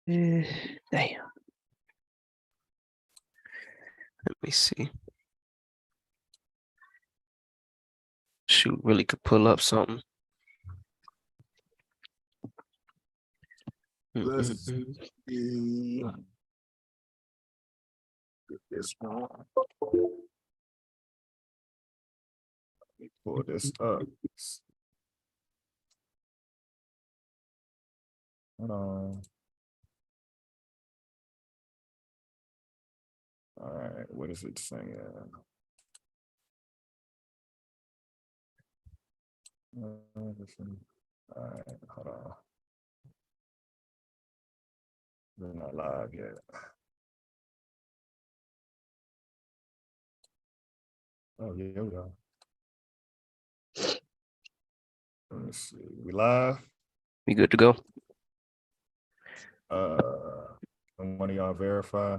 Damn. Let me see. Shoot, really could pull up something. Let's see. Get this one. Let me pull this up. Hold on. All right, what is it saying? All right, hold on. We're not live yet. Oh, yeah, here we go. Let me see. We live? We good to go? And one of y'all verify.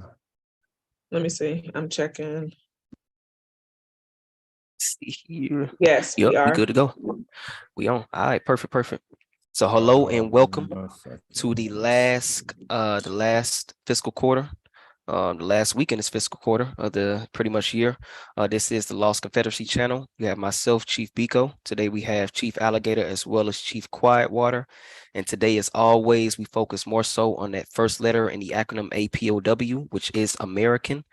Let me see. I'm checking. See here. Yes, Yep, we are. we good to go. We on. All right, perfect. So hello and welcome to the last fiscal quarter. The last week in this fiscal quarter of the pretty much year. This is the Lost Confederacy channel. You have myself, Chief Biko. Today we have Chief Alligator as well as Chief Quietwater. And today, as always, we focus more so on that first letter in the acronym APOW, which is American.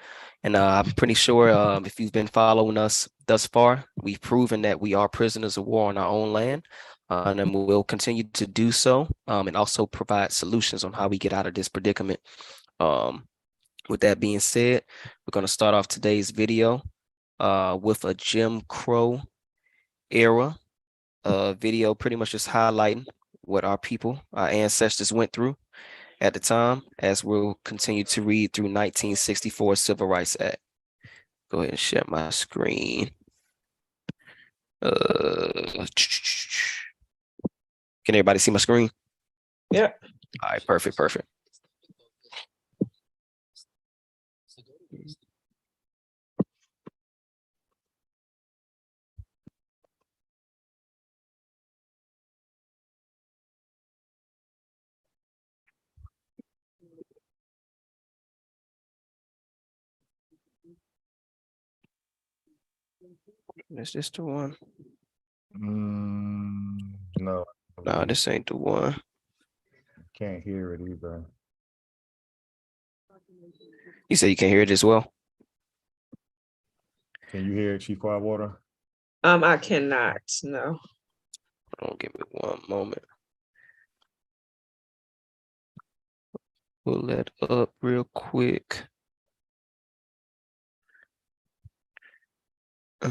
And I'm pretty sure if you've been following us thus far, we've proven that we are prisoners of war on our own land. And then we'll continue to do so and also provide solutions on how we get out of this predicament. With that being said, we're going to start off today's video with a Jim Crow era video, pretty much just highlighting what our people, our ancestors went through at the time, as we'll continue to read through 1964 Civil Rights Act. Go ahead and share my screen. Can everybody see my screen? Yeah. All right, perfect. Is this the one? No. No, this ain't the one. Can't hear it either. You say you can hear it as well? Can you hear it, Chief Quietwater? I cannot, no. Don't give me one moment. Pull that up real quick. All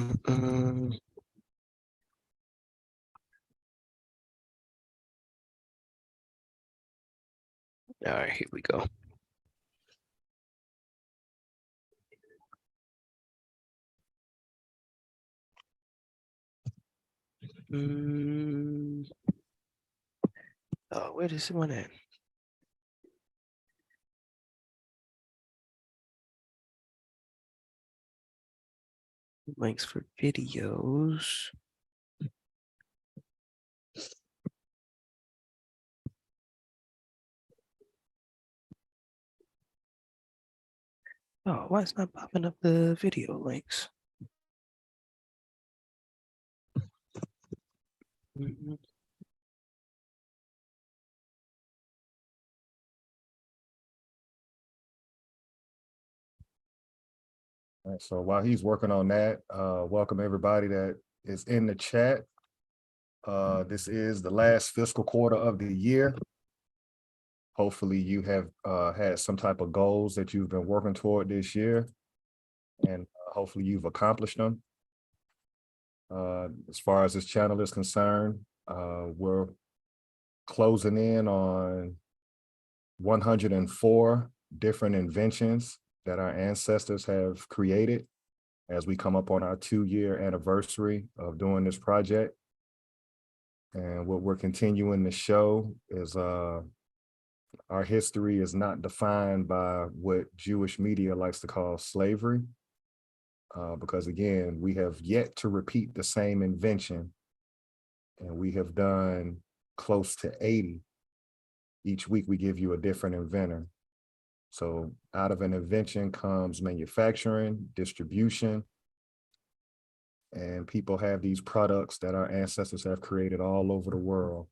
right, here we go. Oh, where is this one at? Links for videos. Oh, why is it not popping up the video links? All right, so while he's working on that, welcome everybody that is in the chat. This is the last fiscal quarter of the year. Hopefully you have had some type of goals that you've been working toward this year, and hopefully you've accomplished them. As far as this channel is concerned, we're closing in on 104 different inventions that our ancestors have created as we come up on our 2-year anniversary of doing this project. And what we're continuing to show is our history is not defined by what Jewish media likes to call slavery. Because again, we have yet to repeat the same invention, and we have done close to 80 Each week we give you a different inventor. So out of an invention comes manufacturing, distribution, and people have these products that our ancestors have created all over the world.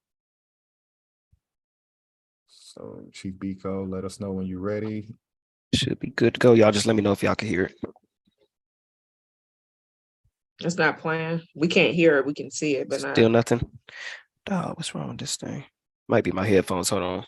So Chief Biko, let us know when you're ready. Should be good to go. Y'all just let me know if y'all can hear it. It's not playing. We can't hear it. We can see it, but not. Still nothing. Oh, what's wrong with this thing? Might be my headphones. Hold on.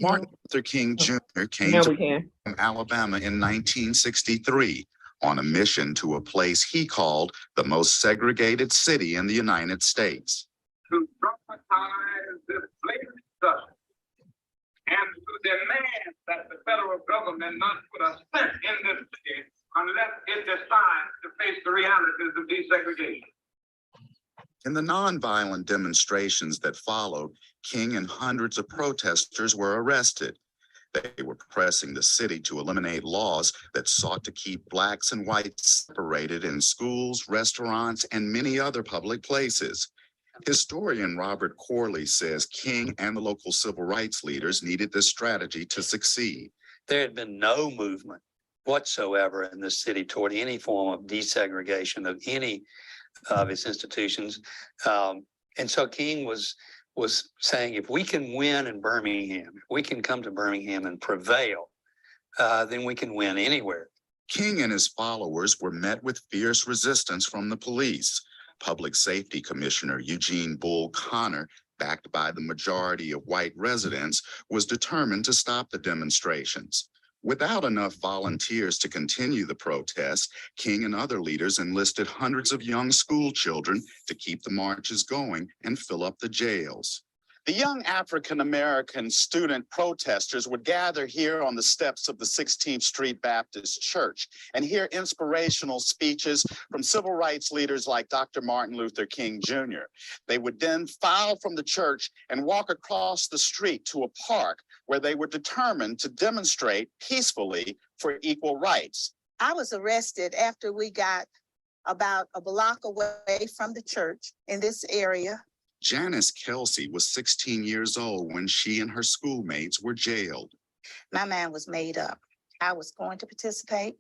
Martin Luther King Jr. came Now to we can. Alabama in 1963 on a mission to a place he called the most segregated city in the United States. To dramatize this blatant stuff and to demand that the federal government not put a cent in this city unless it decides to face the realities of desegregation. In the nonviolent demonstrations that followed, King and hundreds of protesters were arrested. They were pressing the city to eliminate laws that sought to keep Blacks and whites separated in schools, restaurants, and many other public places. Historian Robert Corley says King and the local civil rights leaders needed this strategy to succeed. There had been no movement whatsoever in this city toward any form of desegregation of any of its institutions. And so King was saying, if we can win in Birmingham, if we can come to Birmingham and prevail, then we can win anywhere. King and his followers were met with fierce resistance from the police. Public Safety Commissioner Eugene Bull Connor, backed by the majority of white residents, was determined to stop the demonstrations. Without enough volunteers to continue the protests, King and other leaders enlisted hundreds of young school children to keep the marches going and fill up the jails. The young African-American student protesters would gather here on the steps of the 16th Street Baptist Church and hear inspirational speeches from civil rights leaders like Dr. Martin Luther King Jr. They would then file from the church and walk across the street to a park where they were determined to demonstrate peacefully for equal rights. I was arrested after we got about a block away from the church in this area. Janice Kelsey was 16 years old when she and her schoolmates were jailed. My mind was made up. I was going to participate.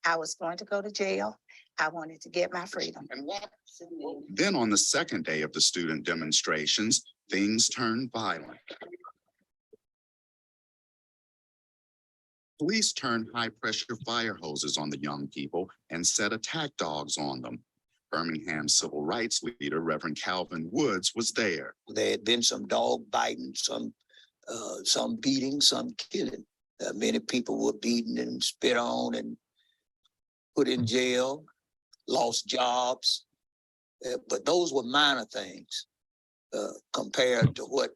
I was going to go to jail. I wanted to get my freedom. Then on the second day of the student demonstrations, things turned violent. Police turned high-pressure fire hoses on the young people and set attack dogs on them. Birmingham civil rights leader, Reverend Calvin Woods, was there. There had been some dog biting, some beating, some killing. Many people were beaten and spit on and put in jail, lost jobs. But those were minor things compared to what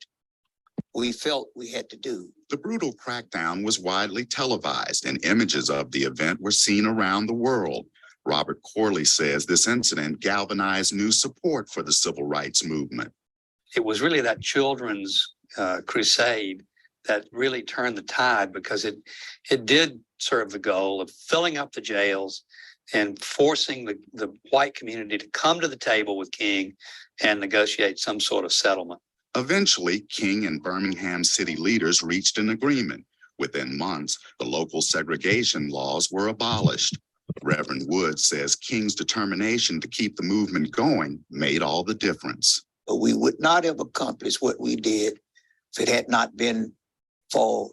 we felt we had to do. The brutal crackdown was widely televised and images of the event were seen around the world. Robert Corley says this incident galvanized new support for the civil rights movement. It was really that children's crusade that really turned the tide, because it did serve the goal of filling up the jails and forcing the white community to come to the table with King and negotiate some sort of settlement. Eventually, King and Birmingham city leaders reached an agreement. Within months, the local segregation laws were abolished. Reverend Woods says King's determination to keep the movement going made all the difference. But we would not have accomplished what we did if it had not been for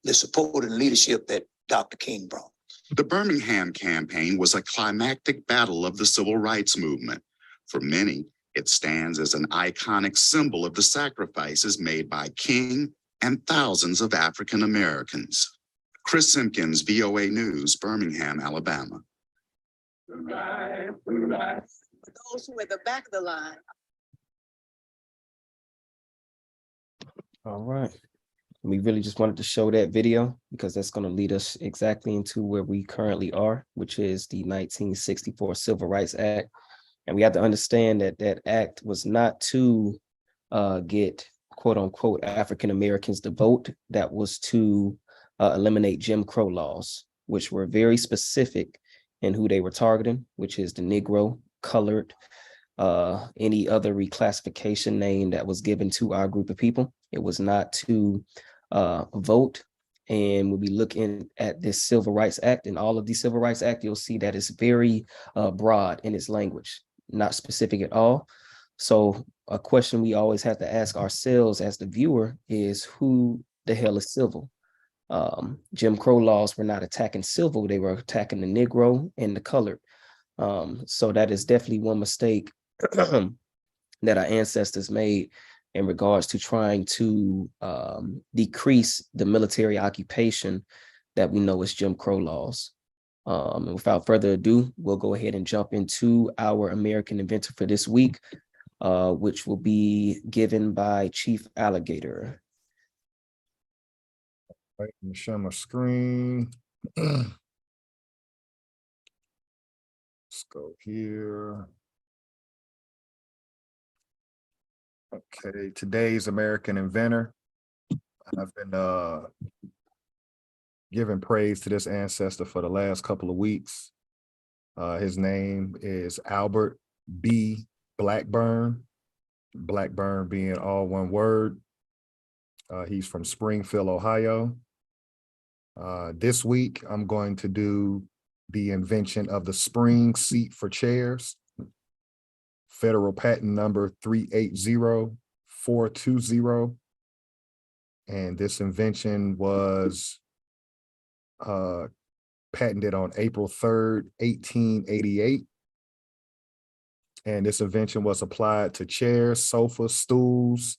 the support and leadership that Dr. King brought. The Birmingham campaign was a climactic battle of the civil rights movement. For many, it stands as an iconic symbol of the sacrifices made by King and thousands of African Americans. Chris Simpkins, VOA News, Birmingham, Alabama. For those who were at the back of the line. All right. We really just wanted to show that video because that's going to lead us exactly into where we currently are, which is the 1964 Civil Rights Act. And we have to understand that that act was not to get quote unquote African Americans to vote. That was to eliminate Jim Crow laws, which were very specific in who they were targeting, which is the Negro, colored, any other reclassification name that was given to our group of people. It was not to vote. And we'll be looking at this Civil Rights Act, and all of the Civil Rights Act, you'll see that it's very broad in its language, not specific at all. So a question we always have to ask ourselves as the viewer is, who the hell is civil? Jim Crow laws were not attacking civil, they were attacking the Negro and the colored. So that is definitely one mistake that our ancestors made in regards to trying to decrease the military occupation that we know as Jim Crow laws. And without further ado, we'll go ahead and jump into our American Inventor for this week, which will be given by Chief Alligator. Right, let me share my screen. Let's go here. Okay, today's American Inventor. I've been giving praise to this ancestor for the last couple of weeks. His name is Albert B Blackburn, Blackburn being all one word. He's from Springfield, Ohio. This week, I'm going to do the invention of the spring seat for chairs. Federal patent number 380420. And this invention was patented on April 3rd, 1888. And this invention was applied to chairs, sofas, stools,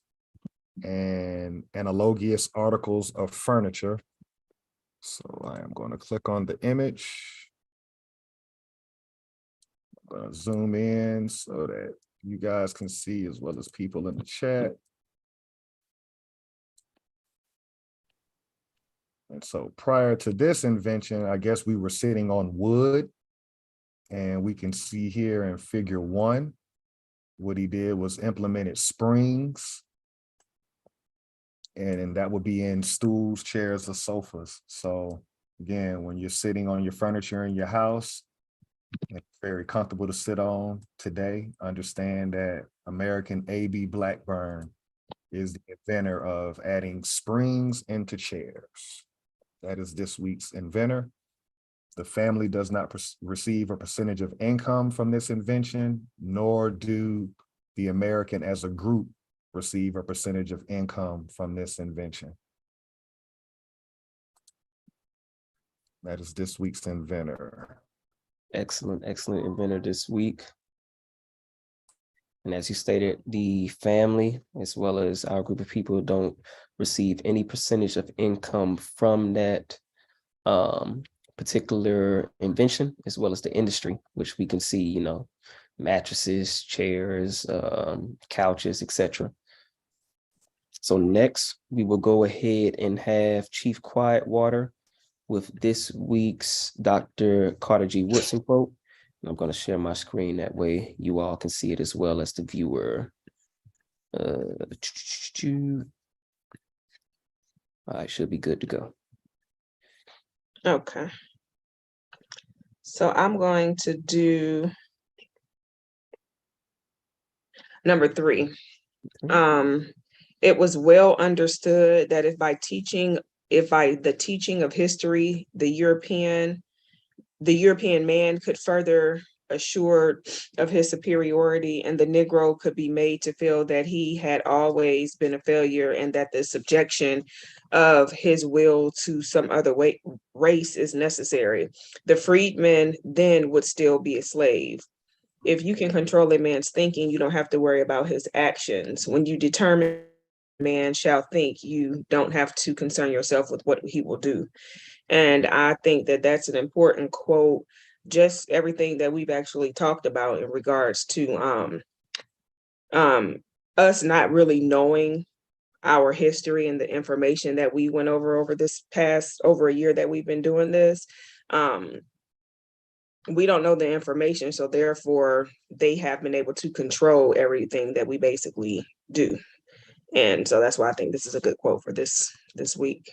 and analogous articles of furniture. So I am going to click on the image. I'm going to zoom in so that you guys can see as well as people in the chat. And so prior to this invention, I guess we were sitting on wood, and we can see here in figure 1, what he did was implemented springs, and that would be in stools, chairs, or sofas. So again, when you're sitting on your furniture in your house, it's very comfortable to sit on today. Understand that American A.B. Blackburn is the inventor of adding springs into chairs. That is this week's inventor. The family does not receive a percentage of income from this invention, nor do the American as a group receive a percentage of income from this invention. That is this week's inventor. Excellent, excellent inventor this week. And as you stated, the family, as well as our group of people, don't receive any percentage of income from that particular invention, as well as the industry, which we can see, you know, mattresses, chairs, couches, etc. So next, we will go ahead and have Chief Quietwater with this week's Dr. Carter G. Woodson quote. And I'm going to share my screen, that way you all can see it as well as the viewer. All right, should be good to go. Okay. So I'm going to do number 3. It was well understood that if by the teaching of history, the European man could further assured of his superiority, and the Negro could be made to feel that he had always been a failure, and that the subjection of his will to some other race is necessary. The freedman then would still be a slave. If you can control a man's thinking, you don't have to worry about his actions. When you determine man shall think, you don't have to concern yourself with what he will do. And I think that that's an important quote, just everything that we've actually talked about in regards to us not really knowing our history and the information that we went over this past over a year that we've been doing this. We don't know the information, so therefore they have been able to control everything that we basically do. And so that's why I think this is a good quote for this week.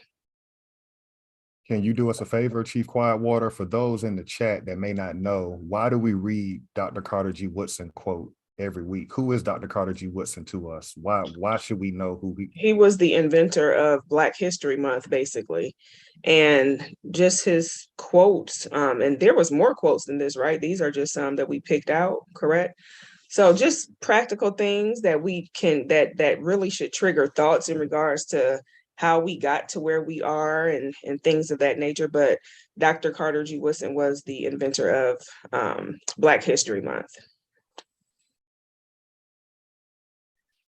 Can you do us a favor, Chief Quietwater? For those in the chat that may not know, why do we read Dr. Carter G. Woodson quote every week. Who is Dr. Carter G. Woodson to us? Why should we know who He was the inventor of Black History Month, basically. And just his quotes, and there was more quotes than this, right? These are just some that we picked out, correct? So just practical things that we can, that really should trigger thoughts in regards to how we got to where we are and things of that nature. But Dr. Carter G. Woodson was the inventor of Black History Month.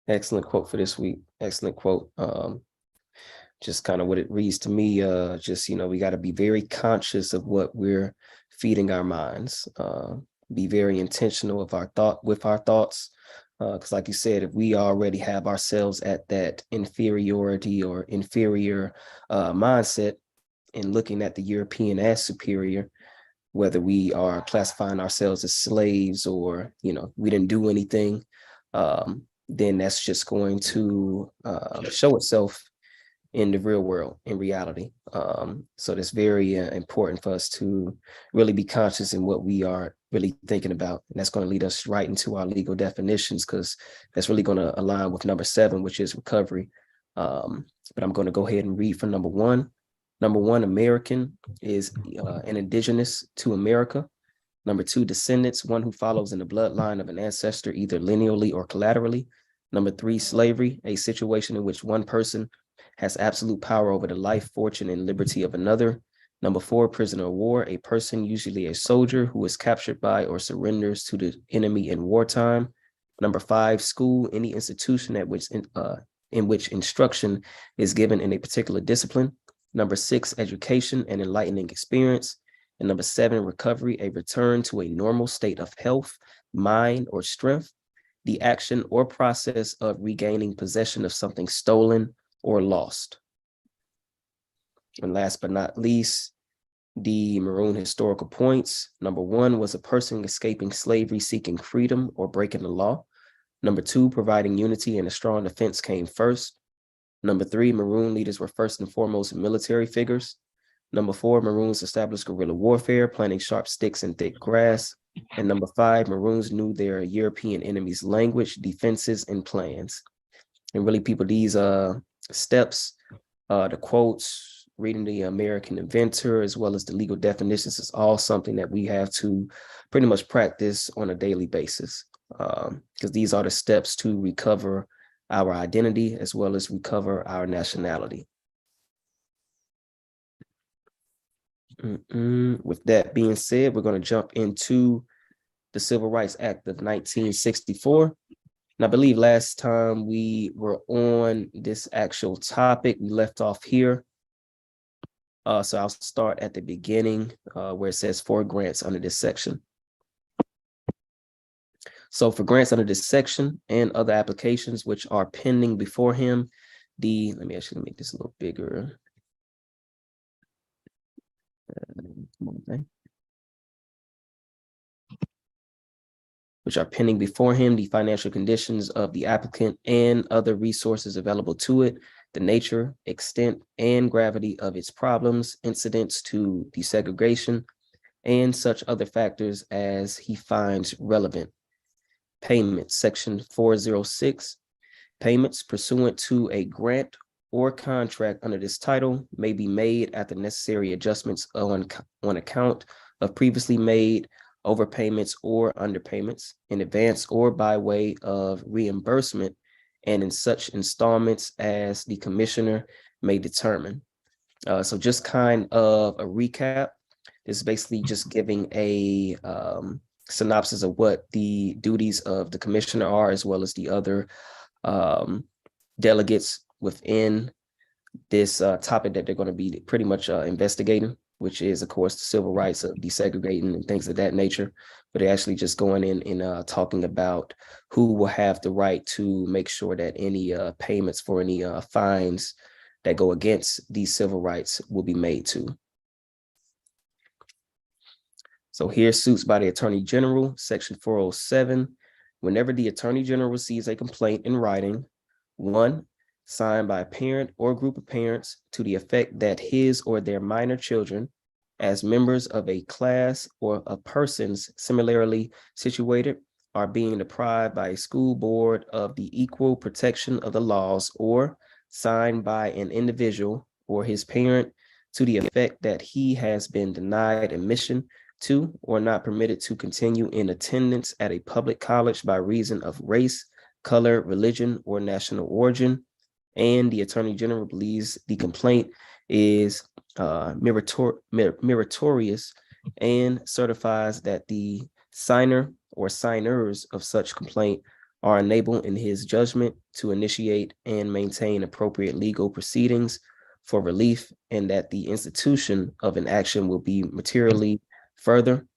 Excellent quote for this week. Excellent quote. Just kind of what it reads to me, just, you know, we got to be very conscious of what we're feeding our minds, be very intentional with our thoughts. Because like you said, if we already have ourselves at that inferiority or inferior mindset and looking at the European as superior, whether we are classifying ourselves as slaves or, you know, we didn't do anything, then that's just going to show itself in the real world, in reality. So that's very important for us to really be conscious in what we are really thinking about. And that's going to lead us right into our legal definitions, because that's really going to align with number 7, which is recovery. But I'm going to go ahead and read from number 1. Number 1, American is an indigenous to America. Number 2, descendants, one who follows in the bloodline of an ancestor, either lineally or collaterally. Number 3, slavery, a situation in which one person has absolute power over the life, fortune, and liberty of another. Number 4, prisoner of war, a person, usually a soldier, who is captured by or surrenders to the enemy in wartime. Number 5, school, any institution at which in which instruction is given in a particular discipline. Number 6, education, an enlightening experience. And number 7, recovery, a return to a normal state of health, mind, or strength, the action or process of regaining possession of something stolen or lost. And last but not least, the maroon historical points. Number 1 was a person escaping slavery, seeking freedom, or breaking the law. Number 2, providing unity and a strong defense came first. Number 3, maroon leaders were first and foremost military figures. Number 4, maroons established guerrilla warfare, planting sharp sticks in thick grass. And number 5, maroons knew their European enemies' language, defenses, and plans. And really, people, these steps, the quotes, reading the American Inventor, as well as the legal definitions, is all something that we have to pretty much practice on a daily basis, because these are the steps to recover our identity as well as recover our nationality. With that being said, we're going to jump into the Civil Rights Act of 1964. And I believe last time we were on this actual topic, we left off here. So I'll start at the beginning where it says for grants under this section. So for grants under this section and other applications which are pending before him, let me actually make this a little bigger. Which are pending before him, the financial conditions of the applicant and other resources available to it, the nature, extent, and gravity of its problems, incidents to desegregation, and such other factors as he finds relevant. Payments, section 406, payments pursuant to a grant or contract under this title may be made at the necessary adjustments on account of previously made overpayments or underpayments in advance or by way of reimbursement, and in such installments as the commissioner may determine. So just kind of a recap. This is basically just giving a synopsis of what the duties of the commissioner are, as well as the other delegates within this topic that they're going to be pretty much investigating, which is, of course, the civil rights of desegregating and things of that nature. But they're actually just going in and talking about who will have the right to make sure that any payments for any fines that go against these civil rights will be made to. So here's suits by the Attorney General, section 407. Whenever the Attorney General receives a complaint in writing, 1, signed by a parent or group of parents to the effect that his or their minor children, as members of a class or of persons similarly situated, are being deprived by a school board of the equal protection of the laws or signed by an individual or his parent to the effect that he has been denied admission to or not permitted to continue in attendance at a public college by reason of race, color, religion, or national origin. And the Attorney General believes the complaint is meritorious and certifies that the signer or signers of such complaint are unable in his judgment to initiate and maintain appropriate legal proceedings for relief, and that the institution of an action will be materially further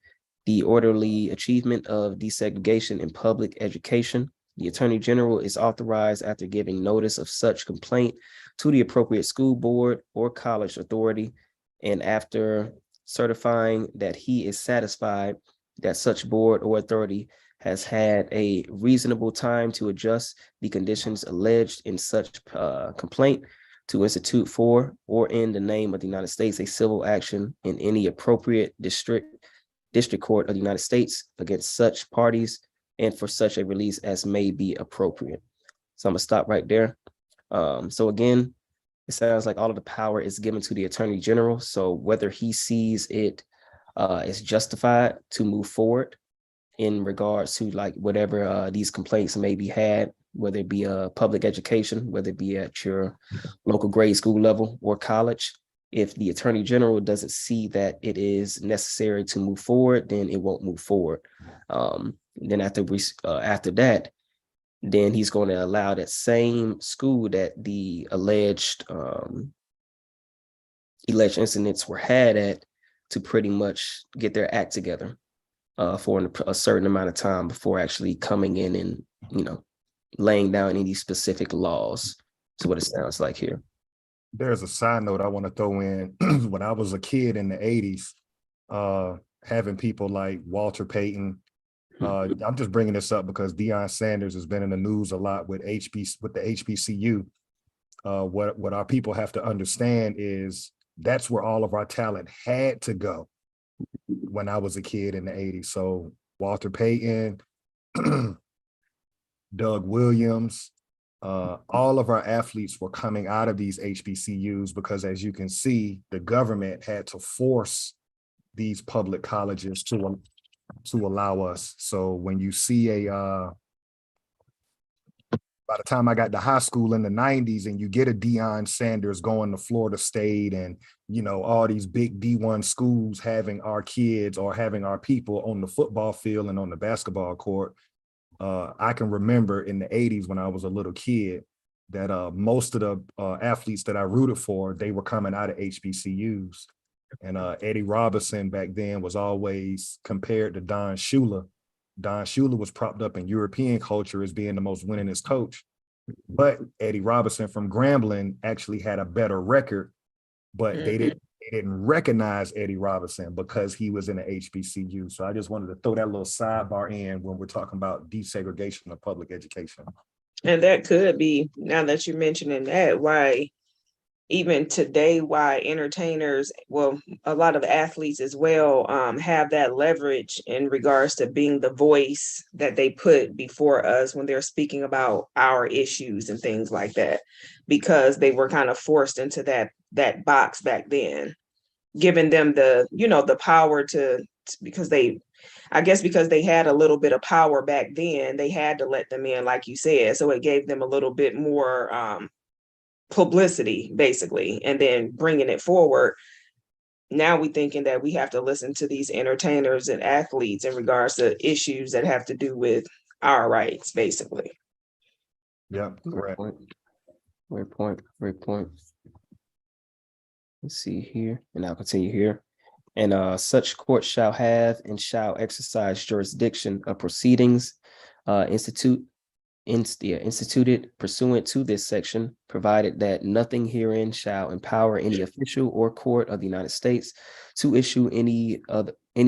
the orderly achievement of desegregation in public education. The Attorney General is authorized, after giving notice of such complaint to the appropriate school board or college authority, and after certifying that he is satisfied that such board or authority has had a reasonable time to adjust the conditions alleged in such complaint, to institute for or in the name of the United States a civil action in any appropriate district court of the United States against such parties and for such a release as may be appropriate. So I'm gonna stop right there. So again, it sounds like all of the power is given to the Attorney General. So whether he sees it as justified to move forward in regards to like whatever these complaints may be had, whether it be public education, whether it be at your local grade school level or college, if the Attorney General doesn't see that it is necessary to move forward, then it won't move forward. Then after that, then he's going to allow that same school that the alleged incidents were had at to pretty much get their act together for a certain amount of time before actually coming in and, you know, laying down any specific laws. So what it sounds like here. There's a side note I want to throw in. When I was a kid in the 80s, having people like Walter Payton, I'm just bringing this up because Deion Sanders has been in the news a lot with the HBCU. What our people have to understand is that's where all of our talent had to go when I was a kid in the 80s. So Walter Payton, Doug Williams, all of our athletes were coming out of these HBCUs because, as you can see, the government had to force these public colleges to allow us. So when you see by the time I got to high school in the 90s and you get a Deion Sanders going to Florida State and, you know, all these big D1 schools having our kids or having our people on the football field and on the basketball court, I can remember in the 80s when I was a little kid that most of the athletes that I rooted for, they were coming out of HBCUs. And Eddie Robinson back then was always compared to Don Shula. Don Shula was propped up in European culture as being the most winningest coach. But Eddie Robinson from Grambling actually had a better record, but they didn't recognize Eddie Robinson because he was in the HBCU. So I just wanted to throw that little sidebar in when we're talking about desegregation of public education. And that could be, now that you're mentioning that, why even today, why entertainers, well, a lot of athletes as well, have that leverage in regards to being the voice that they put before us when they're speaking about our issues and things like that, because they were kind of forced into that box back then, giving them the, you know, the power to, because they, I guess because they had a little bit of power back then, they had to let them in, like you said. So it gave them a little bit more publicity, basically, and then bringing it forward. Now we thinking that we have to listen to these entertainers and athletes in regards to issues that have to do with our rights, basically. Yeah, correct. Great point. Let's see here, and I'll continue here. And such court shall have and shall exercise jurisdiction of proceedings instituted pursuant to this section, provided that nothing herein shall empower any official or court of the United States to issue any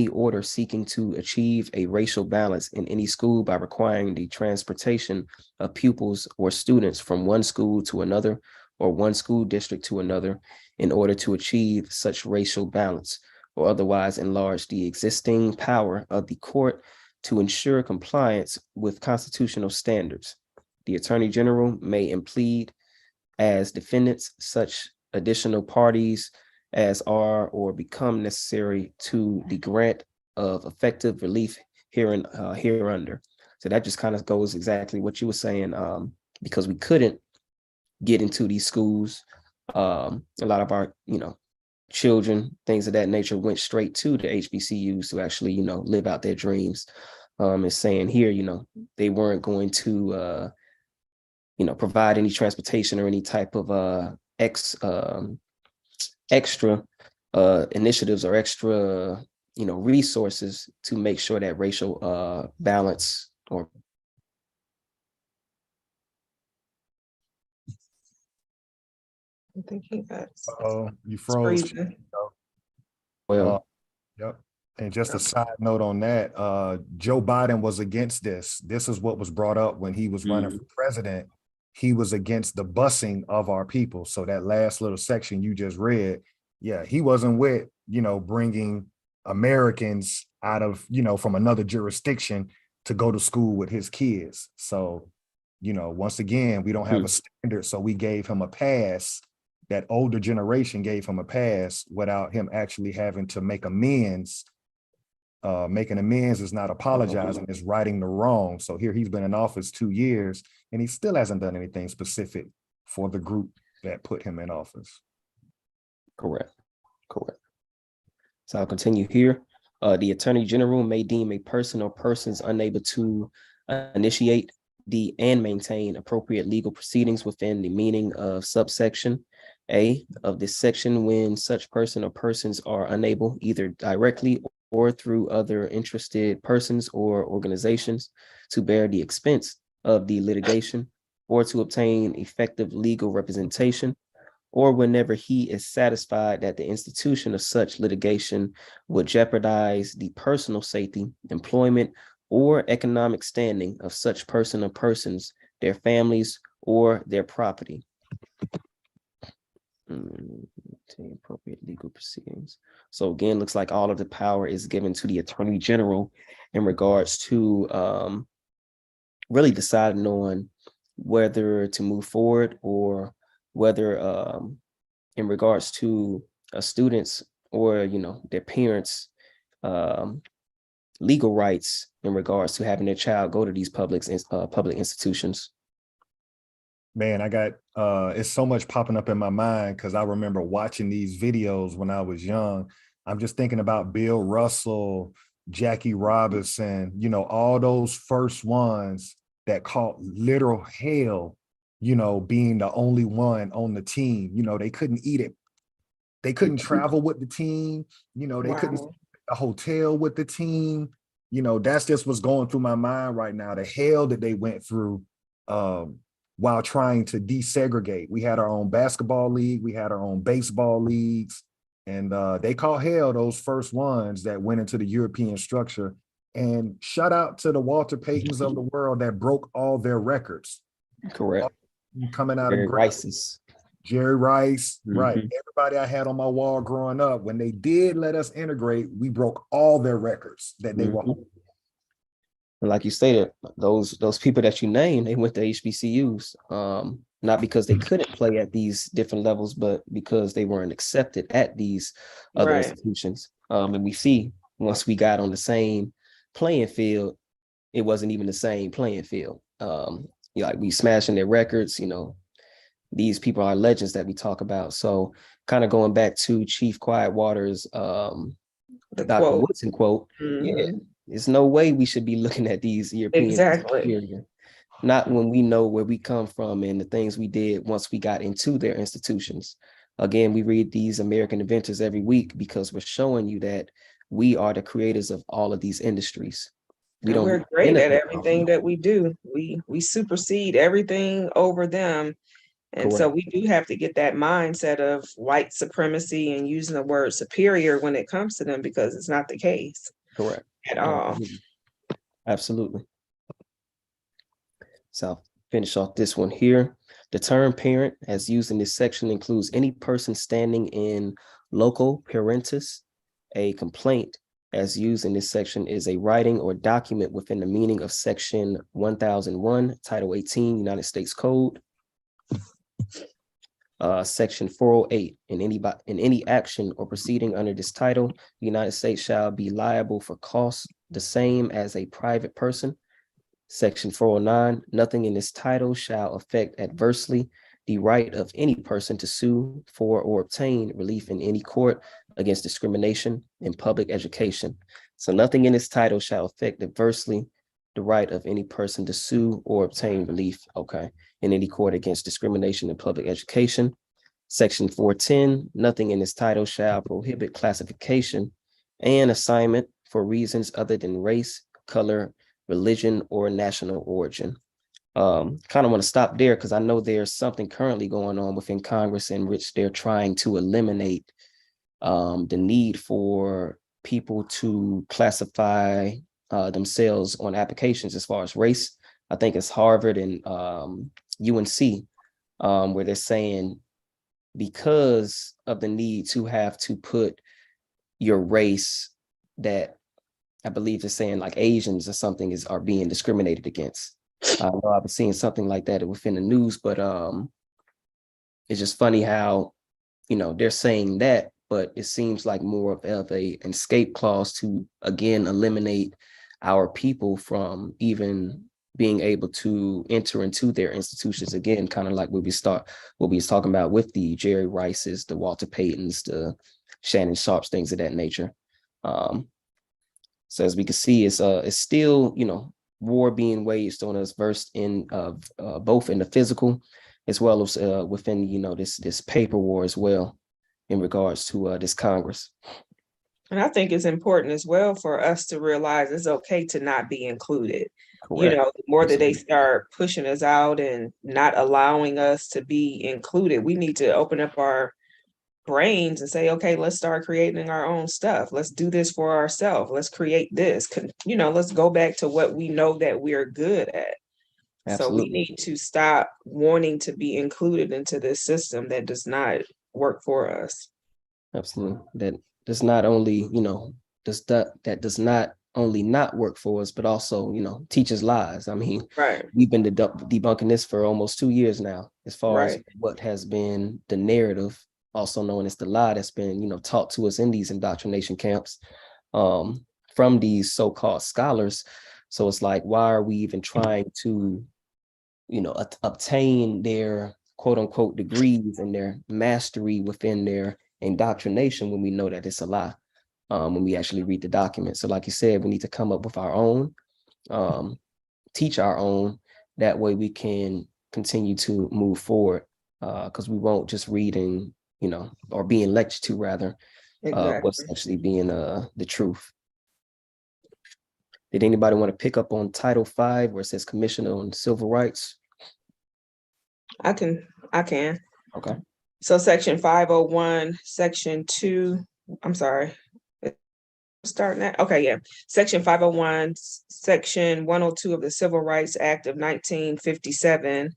order seeking to achieve a racial balance in any school by requiring the transportation of pupils or students from one school to another or one school district to another in order to achieve such racial balance, or otherwise enlarge the existing power of the court to ensure compliance with constitutional standards. The Attorney General may implead as defendants such additional parties as are or become necessary to the grant of effective relief hereunder. So that just kind of goes exactly what you were saying, because we couldn't get into these schools. A lot of our, children, things of that nature, went straight to the HBCUs to actually, live out their dreams. It's saying here, they weren't going to, provide any transportation or any type of extra initiatives or extra, resources to make sure that racial balance or I think he got. You froze. freezing. well, Yep. And just a side note on that, Joe Biden was against this. This is what was brought up when he was running for president. He was against the busing of our people. So that last little section you just read, yeah, he wasn't with, bringing Americans out of, from another jurisdiction to go to school with his kids. So, once again, we don't have a standard. So we gave him a pass. That older generation gave him a pass without him actually having to make amends. Making amends is not apologizing, it's righting the wrong. So here he's been in office 2 years and he still hasn't done anything specific for the group that put him in office. Correct. So I'll continue here. The Attorney General may deem a person or persons unable to initiate and maintain appropriate legal proceedings within the meaning of subsection A of this section when such person or persons are unable, either directly or through other interested persons or organizations, to bear the expense of the litigation or to obtain effective legal representation, or whenever he is satisfied that the institution of such litigation would jeopardize the personal safety, employment, or economic standing of such person or persons, their families, or their property. Appropriate legal proceedings. So again, looks like all of the power is given to the Attorney General in regards to really deciding on whether to move forward or whether in regards to students or their parents legal rights in regards to having their child go to these public institutions. Man, I got it's so much popping up in my mind because I remember watching these videos when I was young. I'm just thinking about Bill Russell, Jackie Robinson, all those first ones that caught literal hell, being the only one on the team. They couldn't eat it. They couldn't travel with the team. They couldn't stay at a hotel with the team. That's just what's going through my mind right now. The hell that they went through while trying to desegregate. We had our own basketball league. We had our own baseball leagues. And they caught hell, those first ones that went into the European structure. And shout out to the Walter Paytons of the world that broke all their records. Correct. Coming out Jerry of Rice's. Jerry Rice, right. Everybody I had on my wall growing up, when they did let us integrate, we broke all their records that they were. And like you stated, those people that you named, they went to HBCUs, not because they couldn't play at these different levels, but because they weren't accepted at these other institutions. And we see once we got on the same playing field, it wasn't even the same playing field. Like we smashing their records, these people are legends that we talk about. So kind of going back to Chief Quietwater's Dr. Woodson quote, yeah, there's no way we should be looking at these Europeans. Exactly. Not when we know where we come from and the things we did once we got into their institutions. Again, we read these American inventors every week because we're showing you that we are the creators of all of these industries. We're great at everything that we do. We supersede everything over them. And so we do have to get that mindset of white supremacy and using the word superior when it comes to them, because it's not the case. Correct. At all. Absolutely. So I'll finish off this one here. The term parent, as used in this section, includes any person standing in loco parentis, a complaint as used in this section is a writing or document within the meaning of section 1001, Title 18, United States Code. Section 408, in any action or proceeding under this title, the United States shall be liable for costs the same as a private person. Section 409, nothing in this title shall affect adversely the right of any person to sue for or obtain relief in any court against discrimination in public education. So nothing in this title shall affect adversely the right of any person to sue or obtain relief, okay, in any court against discrimination in public education. Section 410, nothing in this title shall prohibit classification and assignment for reasons other than race, color, religion, or national origin. Kind of want to stop there because I know there's something currently going on within Congress in which they're trying to eliminate the need for people to classify themselves on applications as far as race. I think it's Harvard and UNC, where they're saying because of the need to have to put your race, that I believe they're saying like Asians or something are being discriminated against. I know I've been seeing something like that within the news, but it's just funny how, they're saying that, but it seems like more of an escape clause to, again, eliminate our people from even being able to enter into their institutions again, kind of like what we was talking about with the Jerry Rices, the Walter Paytons, the Shannon Sharps, things of that nature. So as we can see, it's still, war being waged on us, versed in both in the physical as well as within, this paper war as well in regards to this Congress. And I think it's important as well for us to realize it's okay to not be included. Correct. The more that they start pushing us out and not allowing us to be included, we need to open up our brains and say, okay, let's start creating our own stuff. Let's do this for ourselves. Let's create this. Let's go back to what we know that we're good at. Absolutely. So we need to stop wanting to be included into this system that does not work for us. Absolutely. That does not only, that does not only not work for us, but also, teaches lies. I mean, right. We've been debunking this for almost 2 years now, as far as what has been the narrative, also known as the lie that's been, taught to us in these indoctrination camps from these so-called scholars. So it's like, why are we even trying to, obtain their quote unquote degrees and their mastery within their indoctrination when we know that it's a lie, when we actually read the document. So like you said, we need to come up with our own, teach our own. That way we can continue to move forward, because we won't just reading, or being lectured to rather, what's actually being the truth. Did anybody want to pick up on Title 5 where it says Commission on Civil Rights? I can. Okay. So Section 501, Section 2, I'm sorry. Starting at, okay, yeah. Section 501, Section 102 of the Civil Rights Act of 1957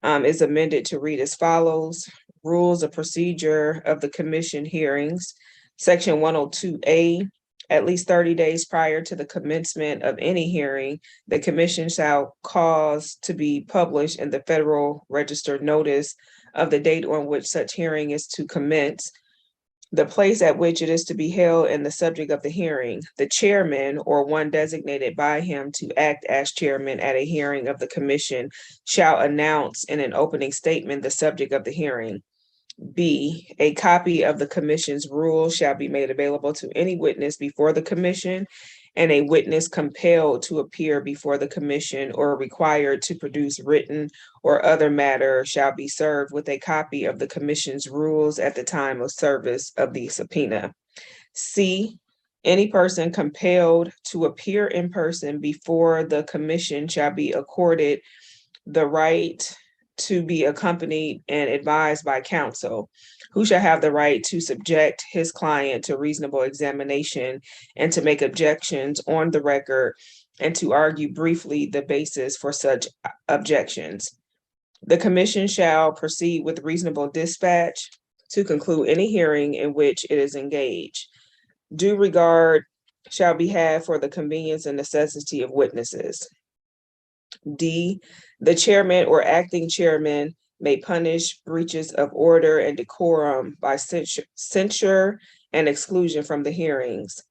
is amended to read as follows. Rules of procedure of the commission hearings. Section 102A, at least 30 days prior to the commencement of any hearing, the commission shall cause to be published in the Federal Register notice of the date on which such hearing is to commence, the place at which it is to be held, and the subject of the hearing. The chairman or one designated by him to act as chairman at a hearing of the commission shall announce in an opening statement the subject of the hearing. B, a copy of the commission's rules shall be made available to any witness before the commission, and a witness compelled to appear before the commission or required to produce written or other matter shall be served with a copy of the commission's rules at the time of service of the subpoena. C, any person compelled to appear in person before the commission shall be accorded the right to be accompanied and advised by counsel, who shall have the right to subject his client to reasonable examination and to make objections on the record and to argue briefly the basis for such objections. The commission shall proceed with reasonable dispatch to conclude any hearing in which it is engaged. Due regard shall be had for the convenience and necessity of witnesses. D, the chairman or acting chairman may punish breaches of order and decorum by censure and exclusion from the hearings.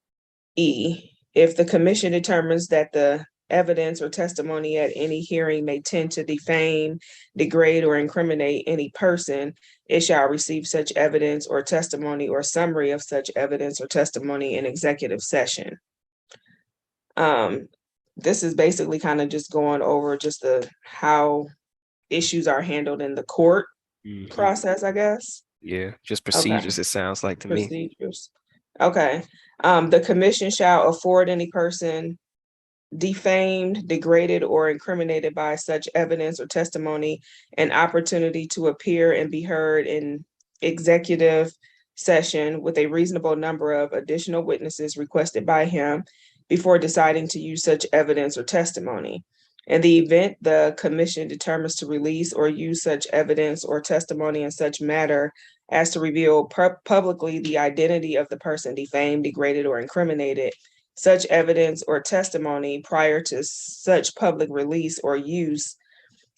E, if the commission determines that the evidence or testimony at any hearing may tend to defame, degrade, or incriminate any person, it shall receive such evidence or testimony or summary of such evidence or testimony in executive session. This is basically kind of just going over just how issues are handled in the court process, I guess. Yeah, just procedures, it sounds like to me. Procedures. Okay. The commission shall afford any person defamed, degraded, or incriminated by such evidence or testimony an opportunity to appear and be heard in executive session with a reasonable number of additional witnesses requested by him before deciding to use such evidence or testimony. In the event the commission determines to release or use such evidence or testimony in such matter as to reveal publicly the identity of the person defamed, degraded, or incriminated, such evidence or testimony prior to such public release or use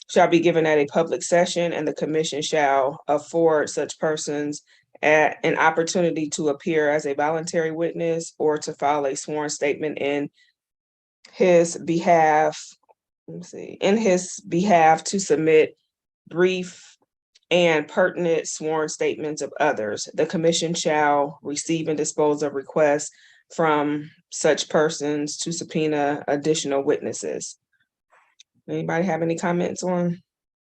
shall be given at a public session, and the commission shall afford such persons an opportunity to appear as a voluntary witness or to file a sworn statement in his behalf. In his behalf to submit brief and pertinent sworn statements of others. The commission shall receive and dispose of requests from such persons to subpoena additional witnesses. Anybody have any comments on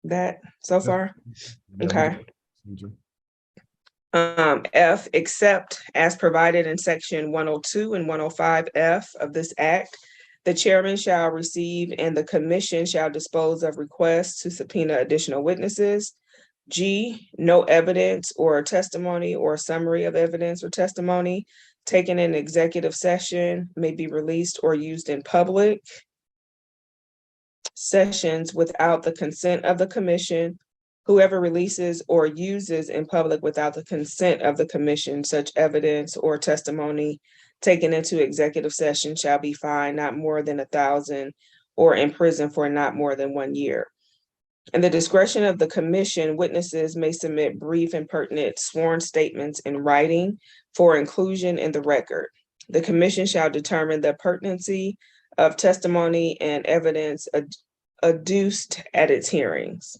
that so far? Okay. F, except as provided in section 102 and 105F of this act, the chairman shall receive and the commission shall dispose of requests to subpoena additional witnesses. G, no evidence or testimony or summary of evidence or testimony taken in executive session may be released or used in public sessions without the consent of the commission. Whoever releases or uses in public without the consent of the commission such evidence or testimony taken into executive session shall be fined not more than $1,000 or in prison for not more than 1 year. In the discretion of the commission, witnesses may submit brief and pertinent sworn statements in writing for inclusion in the record. The commission shall determine the pertinency of testimony and evidence adduced at its hearings.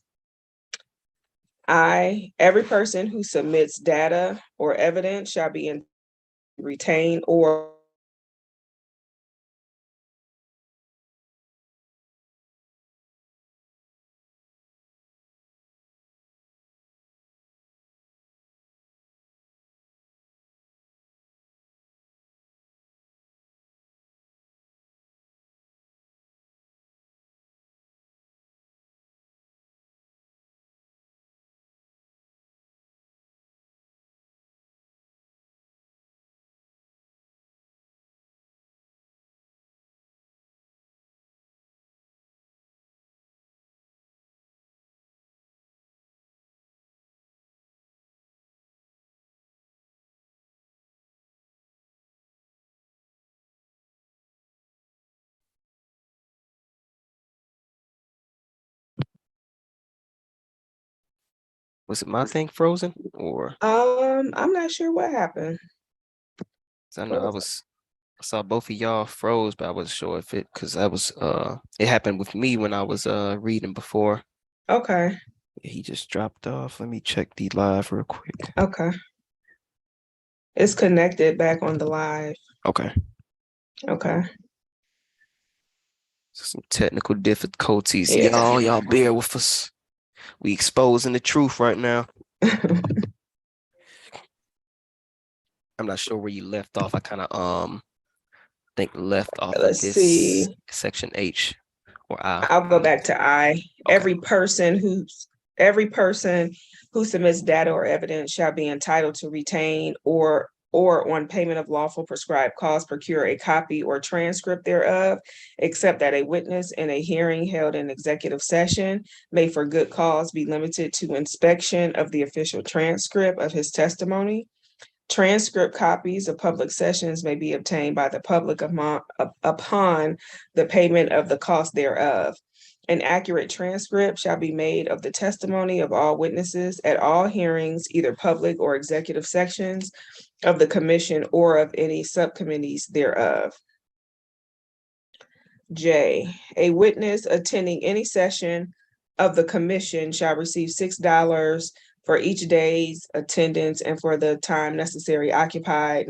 I, every person who submits data or evidence shall be retained or Was it my thing frozen or? I'm not sure what happened. I know I saw both of y'all froze, but I wasn't sure if because that was it happened with me when I was reading before. Okay. He just dropped off. Let me check the live real quick. Okay. It's connected back on the live. Okay. Okay. Some technical difficulties. Yeah. Y'all bear with us. We exposing the truth right now. I'm not sure where you left off. I kind of think left off Let's of this see. section H or I. I'll go back to I. Okay. Every person who submits data or evidence shall be entitled to retain or on payment of lawful prescribed costs procure a copy or transcript thereof, except that a witness in a hearing held in executive session may for good cause be limited to inspection of the official transcript of his testimony. Transcript copies of public sessions may be obtained by the public upon the payment of the cost thereof. An accurate transcript shall be made of the testimony of all witnesses at all hearings, either public or executive sections of the commission or of any subcommittees thereof. J, a witness attending any session of the commission shall receive $6 for each day's attendance and for the time necessarily occupied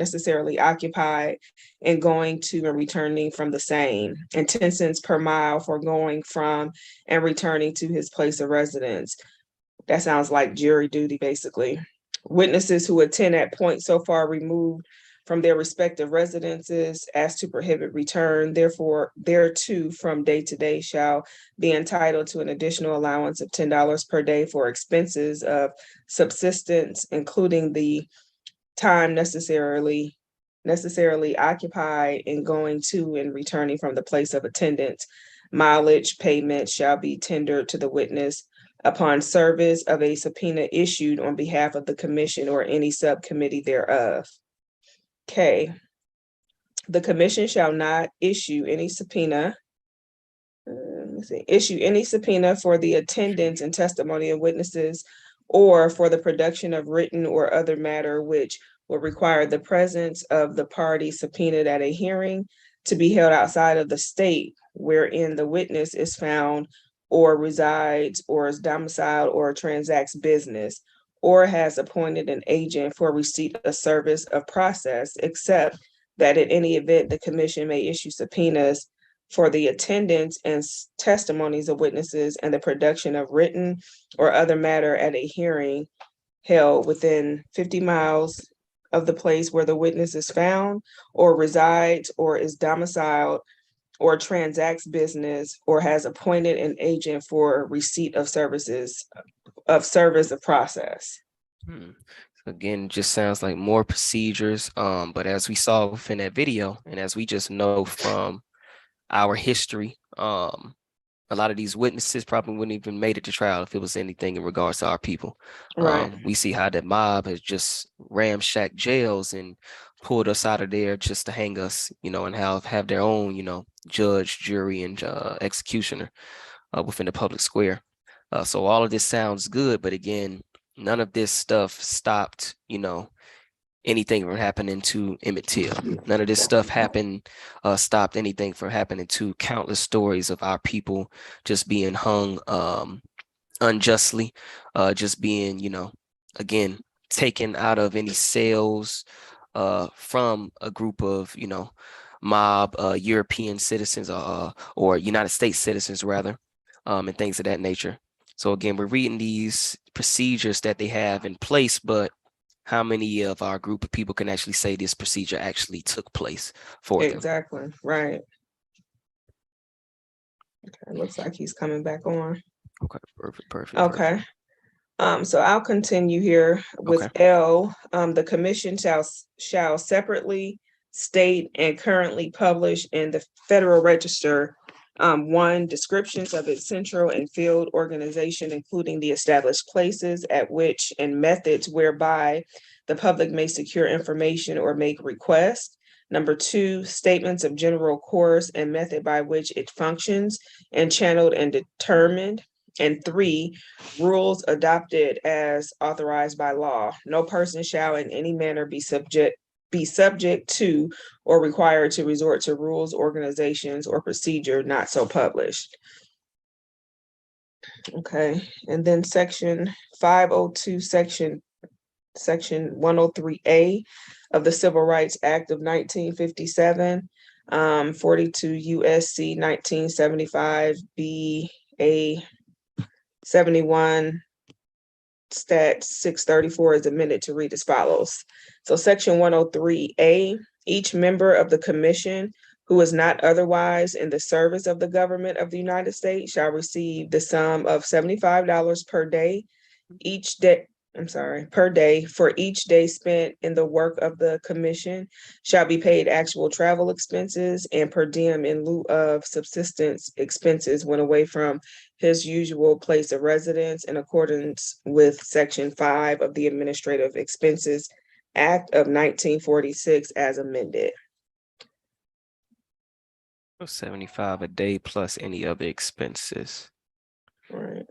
in going to and returning from the same, and 10 cents per mile for going from and returning to his place of residence. That sounds like jury duty, basically. Witnesses who attend at points so far removed from their respective residences as to prohibit return, therefore, thereto from day to day shall be entitled to an additional allowance of $10 per day for expenses of subsistence, including the time necessarily occupied in going to and returning from the place of attendance. Mileage payment shall be tendered to the witness upon service of a subpoena issued on behalf of the commission or any subcommittee thereof. K, the commission shall not issue any subpoena. Issue any subpoena for the attendance and testimony of witnesses or for the production of written or other matter which will require the presence of the party subpoenaed at a hearing to be held outside of the state wherein the witness is found or resides or is domiciled or transacts business or has appointed an agent for receipt of service of process, except that in any event, the commission may issue subpoenas for the attendance and testimonies of witnesses and the production of written or other matter at a hearing held within 50 miles of the place where the witness is found or resides or is domiciled or transacts business or has appointed an agent for receipt of service of process. So again, just sounds like more procedures. But as we saw within that video, and as we just know from our history, a lot of these witnesses probably wouldn't even made it to trial if it was anything in regards to our people. Right. We see how the mob has just ramshacked jails and pulled us out of there just to hang us, and have their own, judge, jury, and executioner within the public square. So all of this sounds good, but again, none of this stuff stopped, anything from happening to Emmett Till. None of this stuff stopped anything from happening to countless stories of our people just being hung unjustly, just being, again, taken out of any cells from a group of, mob European citizens or United States citizens rather, and things of that nature. So again, we're reading these procedures that they have in place, but how many of our group of people can actually say this procedure actually took place for them? Exactly, right. Okay, looks like he's coming back on. Okay, perfect. Okay. So I'll continue here with Okay. L. The commission shall separately state and currently publish in the Federal Register 1, descriptions of its central and field organization, including the established places at which and methods whereby the public may secure information or make requests. Number 2, statements of general course and method by which it functions and channeled and determined. And 3, rules adopted as authorized by law. No person shall in any manner be subject to or required to resort to rules, organizations, or procedure not so published. Okay, and then section 502, section 103A of the Civil Rights Act of 1957, 42 USC 1975 BA 71 Stat 634 is amended to read as follows. So section 103A, each member of the commission who is not otherwise in the service of the government of the United States shall receive the sum of $75 per day per day for each day spent in the work of the commission, shall be paid actual travel expenses and per diem in lieu of subsistence expenses when away from his usual place of residence in accordance with section 5 of the Administrative Expenses Act of 1946 as amended. 75 a day plus any other expenses. Right.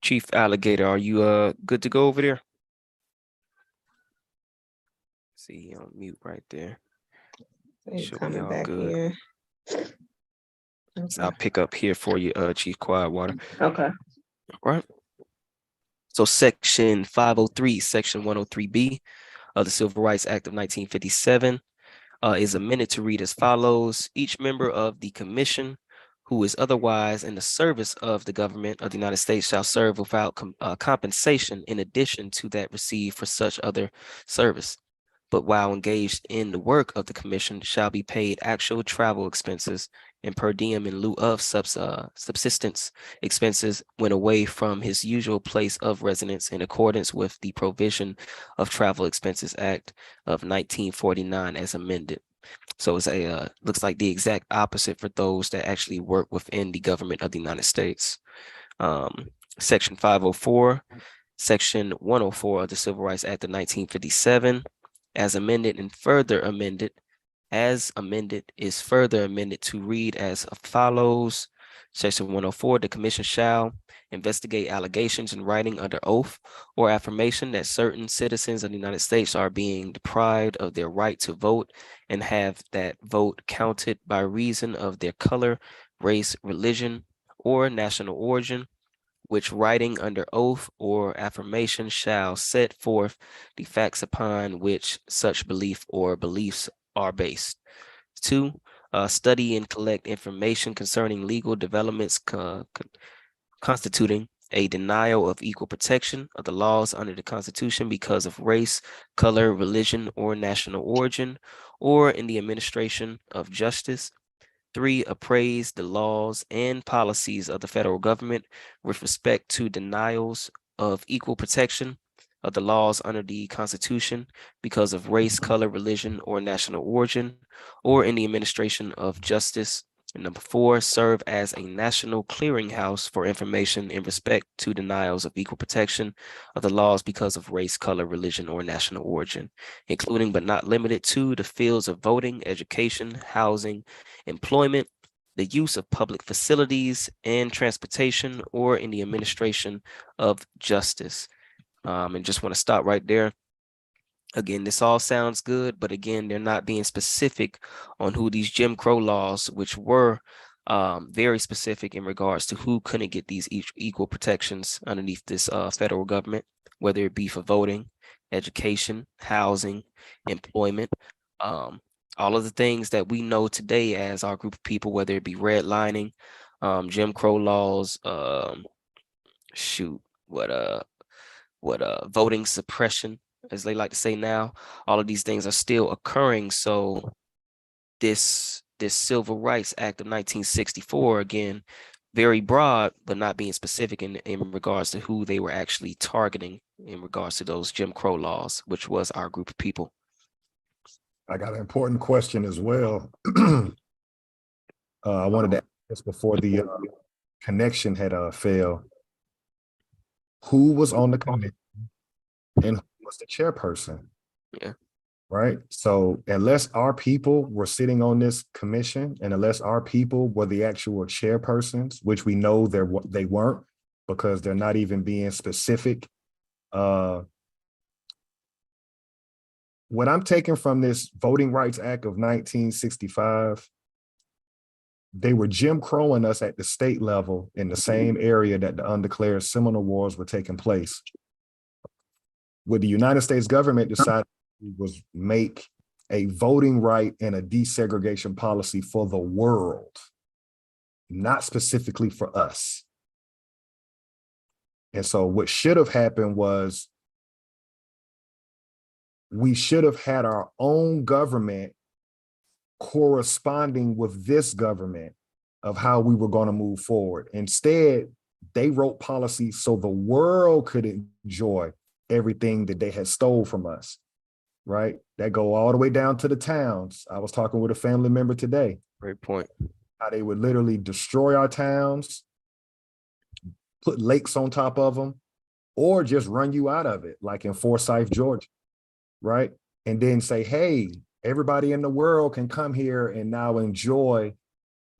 Chief Alligator, are you good to go over there? See, on mute right there. He's Should be coming all back good. in. So I'll pick up here for you, Chief Quietwater. Okay. All right. So section 503, section 103B of the Civil Rights Act of 1957 is amended to read as follows. Each member of the commission who is otherwise in the service of the government of the United States shall serve without compensation in addition to that received for such other service. But while engaged in the work of the commission shall be paid actual travel expenses and per diem in lieu of subsistence expenses when away from his usual place of residence in accordance with the provision of Travel Expenses Act of 1949 as amended. So it's looks like the exact opposite for those that actually work within the government of the United States. Section 504, Section 104 of the Civil Rights Act of 1957, as amended and further amended, is further amended to read as follows. Section 104, the commission shall investigate allegations in writing under oath or affirmation that certain citizens of the United States are being deprived of their right to vote and have that vote counted by reason of their color, race, religion, or national origin, which writing under oath or affirmation shall set forth the facts upon which such belief or beliefs are based. 2, study and collect information concerning legal developments constituting a denial of equal protection of the laws under the Constitution because of race, color, religion, or national origin, or in the administration of justice. 3, appraise the laws and policies of the federal government with respect to denials of equal protection of the laws under the Constitution because of race, color, religion, or national origin, or in the administration of justice. And number 4, serve as a national clearinghouse for information in respect to denials of equal protection of the laws because of race, color, religion, or national origin, including but not limited to the fields of voting, education, housing, employment, the use of public facilities and transportation, or in the administration of justice. And just want to stop right there. Again, this all sounds good, but again, they're not being specific on who these Jim Crow laws, which were very specific in regards to who couldn't get these equal protections underneath this federal government, whether it be for voting, education, housing, employment, all of the things that we know today as our group of people, whether it be redlining, Jim Crow laws, voting suppression, as they like to say now, all of these things are still occurring. So this Civil Rights Act of 1964, again, very broad, but not being specific in regards to who they were actually targeting in regards to those Jim Crow laws, which was our group of people. I got an important question as well. I wanted to ask this before the connection had failed. Who was on the committee and who was the chairperson? Yeah. Right. So unless our people were sitting on this commission and unless our people were the actual chairpersons, which we know they weren't because they're not even being specific. What I'm taking from this Voting Rights Act of 1965, they were Jim Crowing us at the state level in the same area that the undeclared Seminole Wars were taking place. What the United States government decided was make a voting right and a desegregation policy for the world, not specifically for us. And so what should have happened was we should have had our own government corresponding with this government of how we were going to move forward. Instead, they wrote policies so the world could enjoy everything that they had stole from us, right? That go all the way down to the towns. I was talking with a family member today. Great point. How they would literally destroy our towns, put lakes on top of them, or just run you out of it, like in Forsyth, Georgia, right? And then say, hey, everybody in the world can come here and now enjoy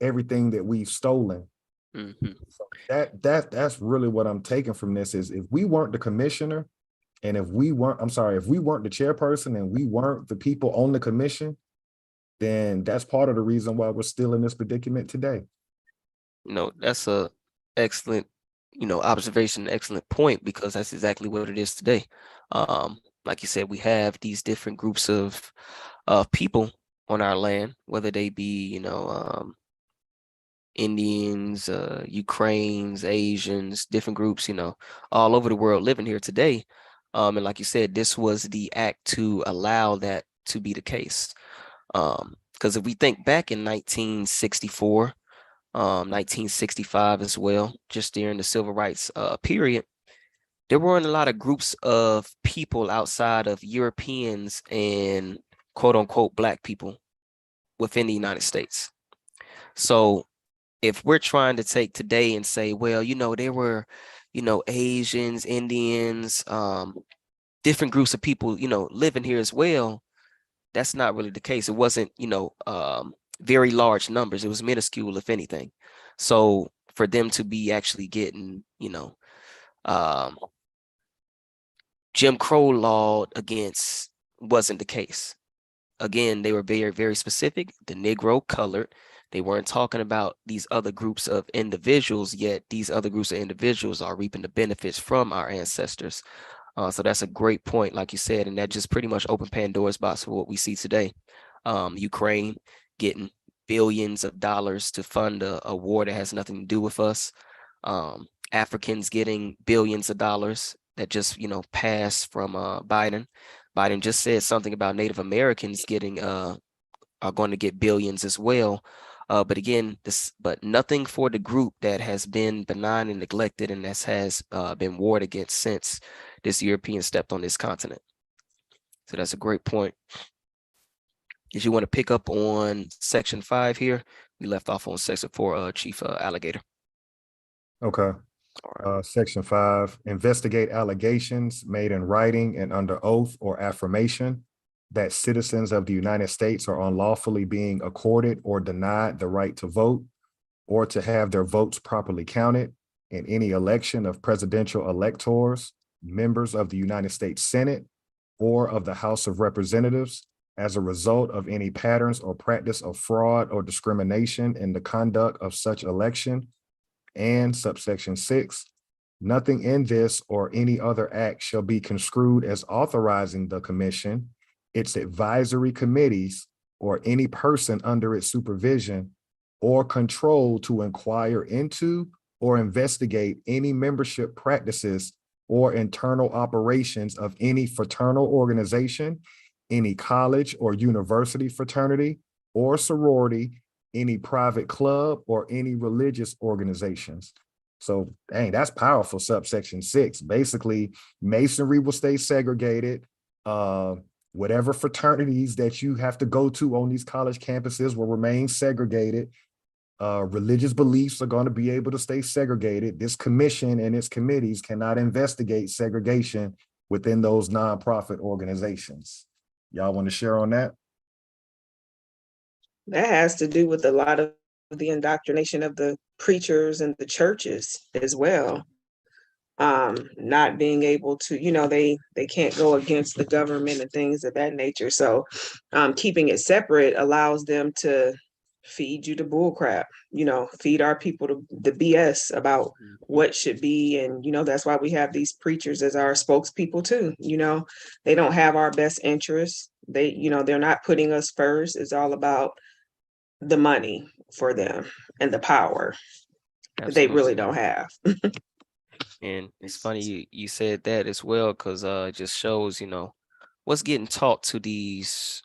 everything that we've stolen. Mhm. So that's really what I'm taking from this is if we weren't the commissioner and if we weren't the chairperson and we weren't the people on the commission, then that's part of the reason why we're still in this predicament today. That's a excellent, observation, excellent point, because that's exactly what it is today. Like you said, we have these different groups of people on our land, whether they be, Indians, Ukrainians, Asians, different groups, all over the world living here today. And like you said, this was the act to allow that to be the case. Because if we think back in 1964, 1965 as well, just during the civil rights period, there weren't a lot of groups of people outside of Europeans and quote unquote Black people within the United States. So if we're trying to take today and say, well, there were, Asians, Indians, different groups of people, living here as well, that's not really the case. It wasn't, very large numbers. It was minuscule, if anything. So for them to be actually getting, Jim Crow law against wasn't the case. Again, they were very, very specific. The Negro, colored. They weren't talking about these other groups of individuals, yet these other groups of individuals are reaping the benefits from our ancestors. So that's a great point, like you said, and that just pretty much opened Pandora's box for what we see today. Ukraine getting billions of dollars to fund a war that has nothing to do with us. Africans getting billions of dollars that just, passed from Biden. Biden just said something about Native Americans getting are going to get billions as well. But again, but nothing for the group that has been benign and neglected and that has been warred against since this European stepped on this continent. So that's a great point. If you want to pick up on section 5 here, we left off on section 4, Chief Alligator. Okay. All right. Section 5, investigate allegations made in writing and under oath or affirmation that citizens of the United States are unlawfully being accorded or denied the right to vote or to have their votes properly counted in any election of presidential electors, members of the United States Senate, or of the House of Representatives as a result of any patterns or practice of fraud or discrimination in the conduct of such election. And subsection 6, nothing in this or any other act shall be construed as authorizing the commission, its advisory committees, or any person under its supervision or control to inquire into or investigate any membership practices or internal operations of any fraternal organization, any college or university fraternity or sorority, any private club, or any religious organizations. So, dang, that's powerful. Subsection 6, basically Masonry will stay segregated. Whatever fraternities that you have to go to on these college campuses will remain segregated. Religious beliefs are going to be able to stay segregated. This commission and its committees cannot investigate segregation within those nonprofit organizations. Y'all want to share on that? That has to do with a lot of the indoctrination of the preachers and the churches as well. Not being able to, they can't go against the government and things of that nature. So keeping it separate allows them to feed you the bull crap, feed our people the BS about what should be. And, that's why we have these preachers as our spokespeople too. They don't have our best interests. They're not putting us first. It's all about the money for them and the power that they really don't have. And it's funny you said that as well, because it just shows, what's getting taught to these,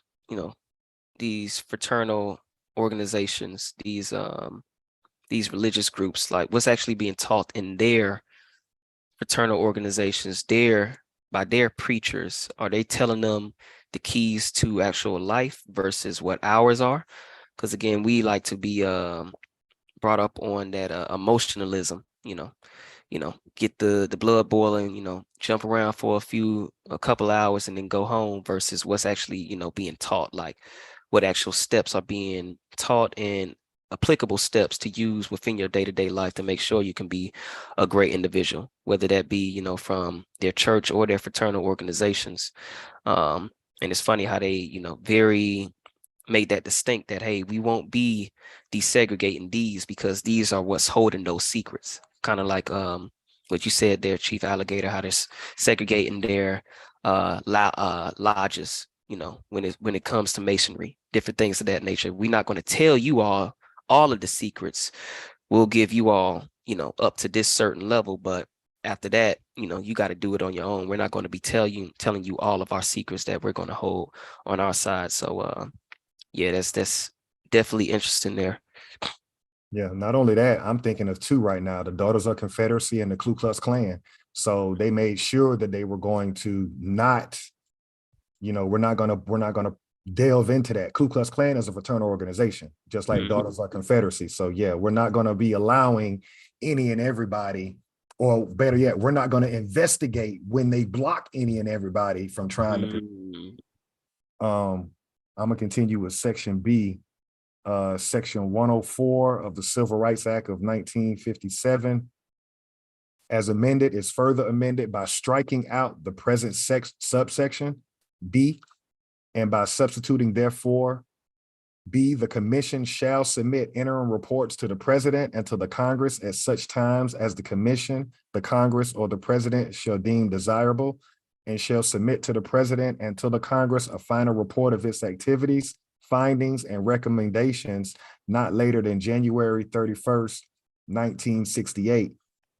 these fraternal organizations, these religious groups, like what's actually being taught in their fraternal organizations, by their preachers. Are they telling them the keys to actual life versus what ours are? Because again, we like to be brought up on that emotionalism, get the blood boiling, jump around for a couple hours and then go home versus what's actually, being taught, like what actual steps are being taught and applicable steps to use within your day-to-day life to make sure you can be a great individual, whether that be, from their church or their fraternal organizations. And it's funny how they, very made that distinct that, hey, we won't be desegregating these because these are what's holding those secrets. Kind of like what you said there, Chief Alligator, how they're segregating their lodges, when it comes to masonry, different things of that nature. We're not going to tell you all of the secrets. We'll give you all, up to this certain level, but after that, you got to do it on your own. We're not going to be telling you all of our secrets that we're going to hold on our side. So yeah, that's definitely interesting there. Yeah, not only that, I'm thinking of two right now, the Daughters of Confederacy and the Ku Klux Klan. So they made sure that they were going to not, we're not gonna delve into that. Ku Klux Klan is a fraternal organization, just like Daughters of Confederacy. So yeah, we're not gonna be allowing any and everybody, or better yet, we're not gonna investigate when they block any and everybody from trying to. I'm gonna continue with section B. Section 104 of the Civil Rights Act of 1957, as amended, is further amended by striking out the present subsection B, and by substituting therefore B, the commission shall submit interim reports to the president and to the Congress at such times as the commission, the Congress, or the president shall deem desirable, and shall submit to the president and to the Congress a final report of its activities, findings, and recommendations not later than January 31st, 1968.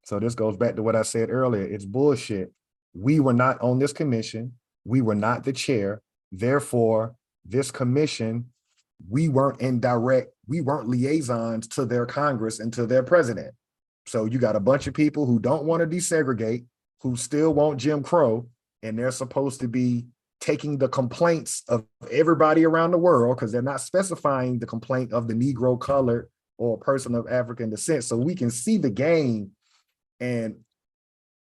So this goes back to what I said earlier. It's bullshit. We were not on this commission. We were not the chair. Therefore, this commission, we weren't liaisons to their Congress and to their president. So you got a bunch of people who don't want to desegregate, who still want Jim Crow, and they're supposed to be taking the complaints of everybody around the world, because they're not specifying the complaint of the Negro, colored, or person of African descent. So we can see the game. And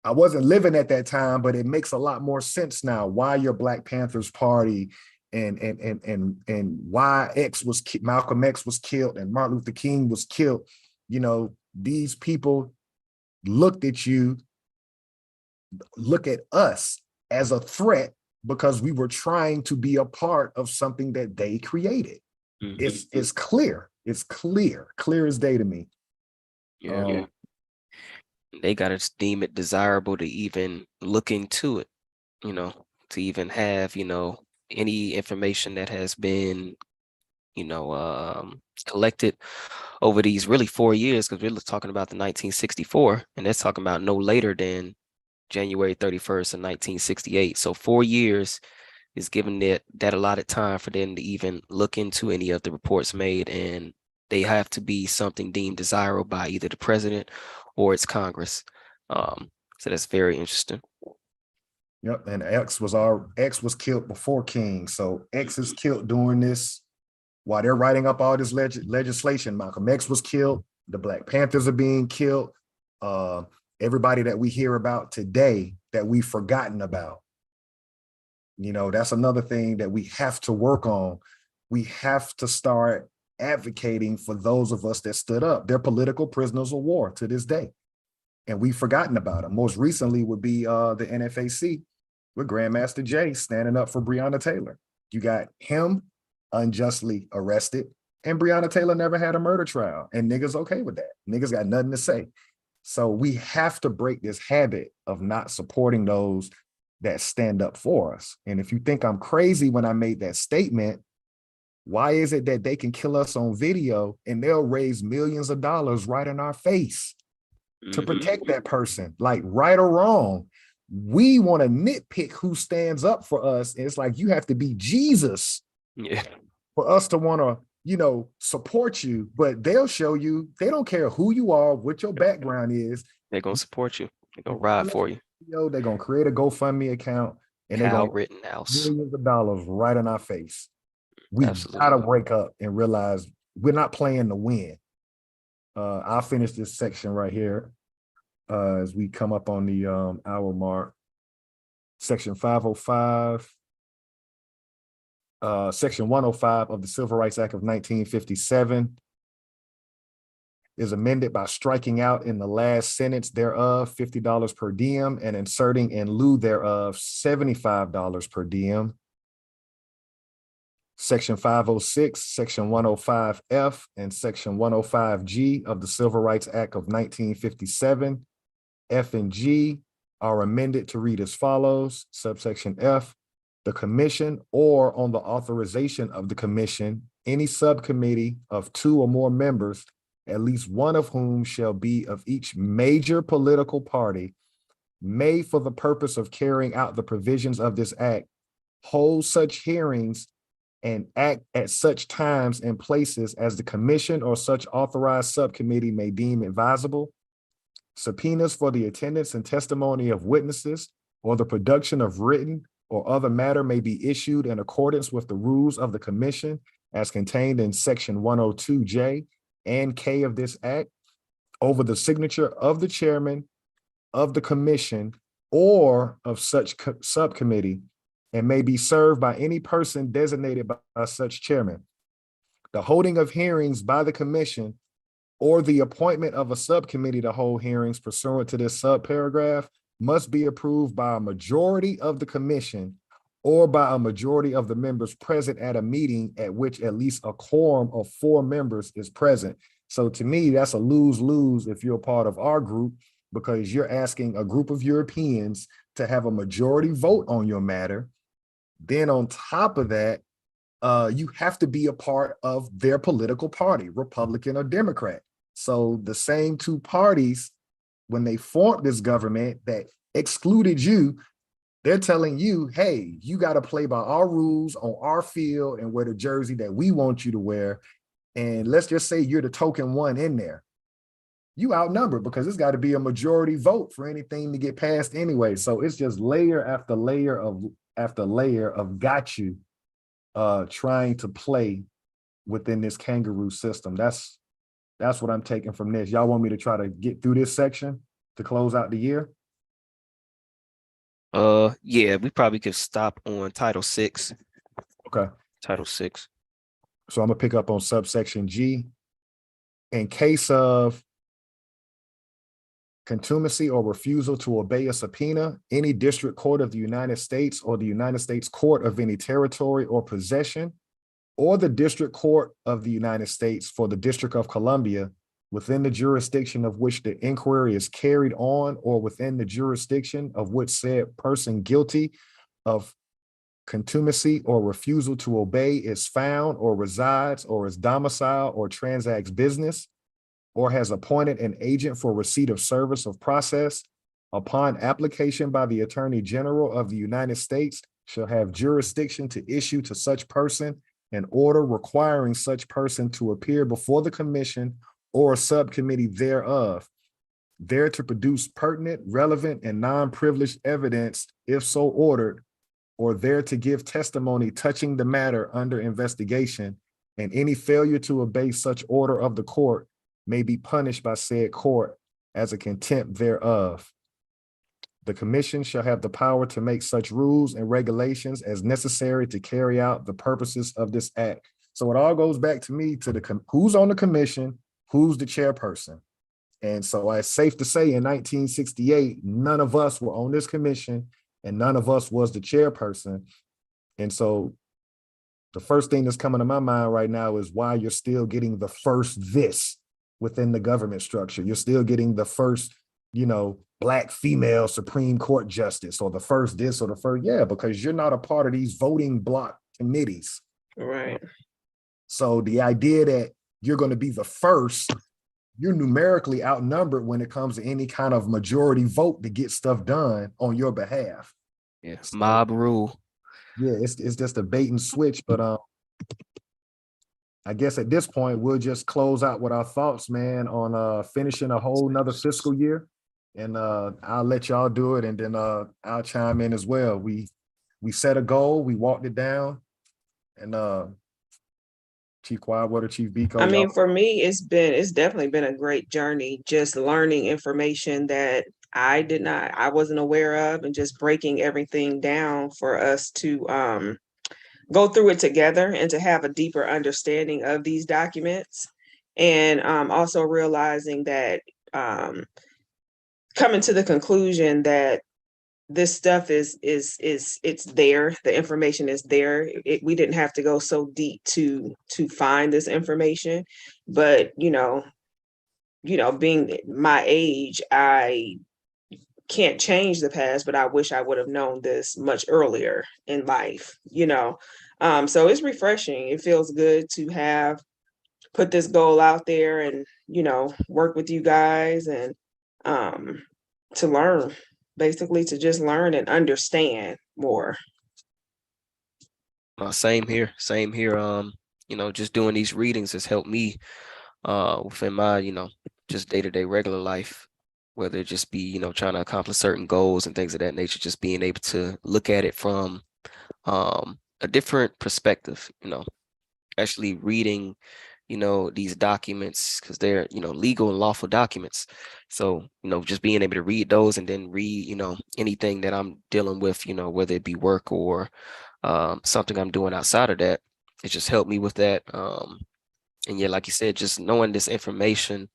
I wasn't living at that time, but it makes a lot more sense now why your Black Panthers party and why Malcolm X was killed and Martin Luther King was killed. These people look at us as a threat because we were trying to be a part of something that they created. It's clear. It's clear as day to me. Yeah. They got to deem it desirable to even look into it, to even have, any information that has been, collected over these really 4 years, because we're talking about the 1964, and that's talking about no later than January 31st of 1968. So 4 years is given that allotted time for them to even look into any of the reports made, and they have to be something deemed desirable by either the president or its Congress. So that's very interesting. Yep, and X was killed before King, so X is killed during this. While they're writing up all this legislation, Malcolm X was killed. The Black Panthers are being killed. Everybody that we hear about today that we've forgotten about. That's another thing that we have to work on. We have to start advocating for those of us that stood up. They're political prisoners of war to this day, and we've forgotten about them. Most recently would be the NFAC with Grandmaster Jay standing up for Breonna Taylor. You got him unjustly arrested, and Breonna Taylor never had a murder trial, and niggas okay with that. Niggas got nothing to say. So we have to break this habit of not supporting those that stand up for us. And if you think I'm crazy when I made that statement, why is it that they can kill us on video and they'll raise millions of dollars right in our face to protect that person? Like, right or wrong, we want to nitpick who stands up for us. And it's like, you have to be Jesus for us to want to, support you, but they'll show you, they don't care who you are, what your background is. They're going to support you. They're going to ride for you. They're going to create a GoFundMe account and they're going to Rittenhouse millions of dollars right in our face. We got to wake up and realize we're not playing to win. I'll finish this section right here. as we come up on the hour mark. Section 505, Section 105 of the Civil Rights Act of 1957 is amended by striking out in the last sentence thereof $50 per diem and inserting in lieu thereof $75 per diem. Section 506, Section 105F, and Section 105G of the Civil Rights Act of 1957, F and G are amended to read as follows. Subsection F, the commission or on the authorization of the commission, any subcommittee of 2 or more members, at least one of whom shall be of each major political party, may for the purpose of carrying out the provisions of this act, hold such hearings and act at such times and places as the commission or such authorized subcommittee may deem advisable. Subpoenas for the attendance and testimony of witnesses or the production of written or other matter may be issued in accordance with the rules of the commission as contained in Section 102J and K of this act over the signature of the chairman of the commission or of such subcommittee, and may be served by any person designated by such chairman. The holding of hearings by the commission or the appointment of a subcommittee to hold hearings pursuant to this subparagraph must be approved by a majority of the commission or by a majority of the members present at a meeting at which at least a quorum of 4 members is present. So to me, that's a lose-lose if you're a part of our group, because you're asking a group of Europeans to have a majority vote on your matter. Then on top of that, you have to be a part of their political party, Republican or Democrat. So the same 2 parties, when they formed this government that excluded you, they're telling you, hey, you got to play by our rules on our field and wear the jersey that we want you to wear. And let's just say you're the token one in there. You outnumbered because it's got to be a majority vote for anything to get passed anyway. So it's just layer after layer of got you trying to play within this kangaroo system. That's what I'm taking from this. Y'all want me to try to get through this section to close out the year? Yeah, we probably could stop on Title 6. Okay. Title 6. So I'm gonna pick up on subsection G. In case of contumacy or refusal to obey a subpoena, any district court of the United States or the United States court of any territory or possession, or the district court of the United States for the District of Columbia, within the jurisdiction of which the inquiry is carried on, or within the jurisdiction of which said person guilty of contumacy or refusal to obey is found or resides or is domiciled or transacts business, or has appointed an agent for receipt of service of process, upon application by the Attorney General of the United States, shall have jurisdiction to issue to such person an order requiring such person to appear before the commission or a subcommittee thereof, there to produce pertinent, relevant, and non-privileged evidence, if so ordered, or there to give testimony touching the matter under investigation, and any failure to obey such order of the court may be punished by said court as a contempt thereof. The commission shall have the power to make such rules and regulations as necessary to carry out the purposes of this act. So it all goes back to me to the who's on the commission, who's the chairperson. And so it's safe to say in 1968, none of us were on this commission and none of us was the chairperson. And so the first thing that's coming to my mind right now is why you're still getting the first this within the government structure. You're still getting the first, Black female Supreme Court justice, or the first this or the first, because you're not a part of these voting block committees. Right. So the idea that you're going to be the first, you're numerically outnumbered when it comes to any kind of majority vote to get stuff done on your behalf. Yeah, So, mob rule. Yeah, it's just a bait and switch, but I guess at this point we'll just close out with our thoughts, man, on finishing a whole nother fiscal year. And I'll let y'all do it, and then I'll chime in as well. We set a goal, we walked it down, and Chief Quietwater, Chief Biko? I mean, y'all- for me, it's definitely been a great journey, just learning information that I wasn't aware of, and just breaking everything down for us to go through it together and to have a deeper understanding of these documents. And also realizing that coming to the conclusion that this stuff is it's there, the information is there. We didn't have to go so deep to find this information, but being my age, I can't change the past, but I wish I would have known this much earlier in life. So it's refreshing. It feels good to have put this goal out there and work with you guys, and to learn, basically to just learn and understand more. Same here. Same here. Just doing these readings has helped me within my, just day-to-day regular life, whether it just be, trying to accomplish certain goals and things of that nature, just being able to look at it from a different perspective, actually reading, these documents, because they're, legal and lawful documents. So, just being able to read those and then read, anything that I'm dealing with, whether it be work or something I'm doing outside of that, it just helped me with that. And yeah, like you said, just knowing this information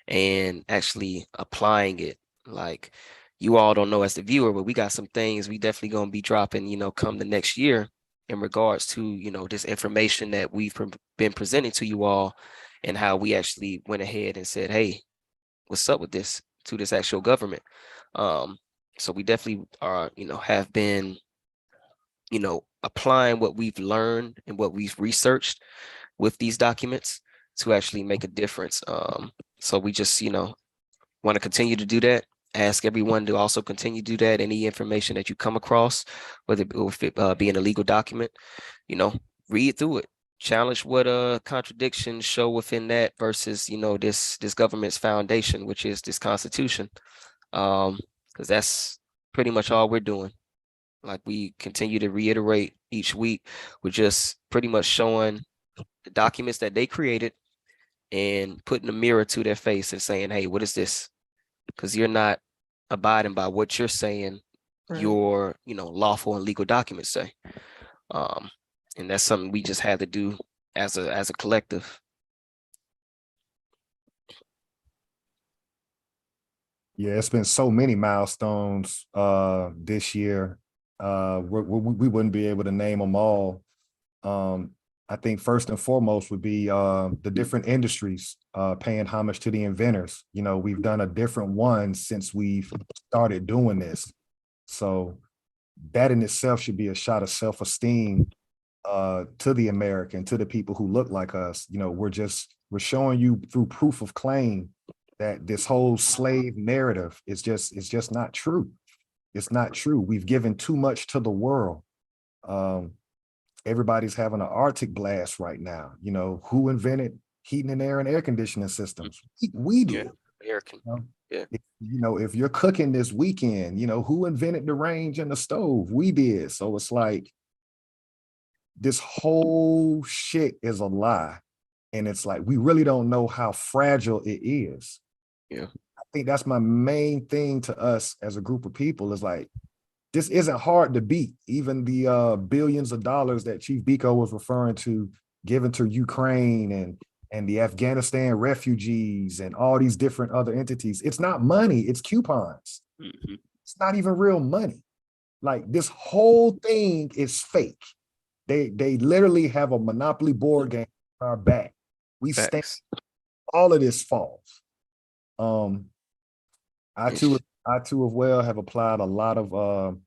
and actually applying it. Like, you all don't know as the viewer, but we got some things we definitely gonna be dropping, come the next year, in regards to, this information that we've been presenting to you all, and how we actually went ahead and said, hey, what's up with this, to this actual government. So we definitely are, have been, applying what we've learned and what we've researched with these documents to actually make a difference. So we just, want to continue to do that. Ask everyone to also continue to do that. Any information that you come across, whether it be an illegal document, read through it. Challenge what contradictions show within that versus, this government's foundation, which is this Constitution. Because that's pretty much all we're doing. Like, we continue to reiterate each week, we're just pretty much showing the documents that they created and putting a mirror to their face and saying, hey, what is this? Because you're not abiding by what you're saying, Right. your, lawful and legal documents say. And that's something we just had to do as a collective. Yeah, it's been so many milestones this year. We wouldn't be able to name them all. I think first and foremost would be the different industries paying homage to the inventors. We've done a different one since we've started doing this. So that in itself should be a shot of self-esteem to the American, to the people who look like us. We're showing you through proof of claim that this whole slave narrative is just not true. It's not true. We've given too much to the world. Everybody's having an Arctic blast right now. Who invented heating and air conditioning systems? We did. American. Yeah. If you're cooking this weekend, who invented the range and the stove? We did. So it's like, this whole shit is a lie. And it's like, we really don't know how fragile it is. Yeah. I think that's my main thing to us as a group of people, is like, this isn't hard to beat. Even the billions of dollars that Chief Biko was referring to, given to Ukraine and the Afghanistan refugees and all these different other entities. It's not money, it's coupons. Mm-hmm. It's not even real money. Like, this whole thing is fake. They literally have a Monopoly board game on our back. We stand, Facts. all of this falls. I too as well have applied a lot of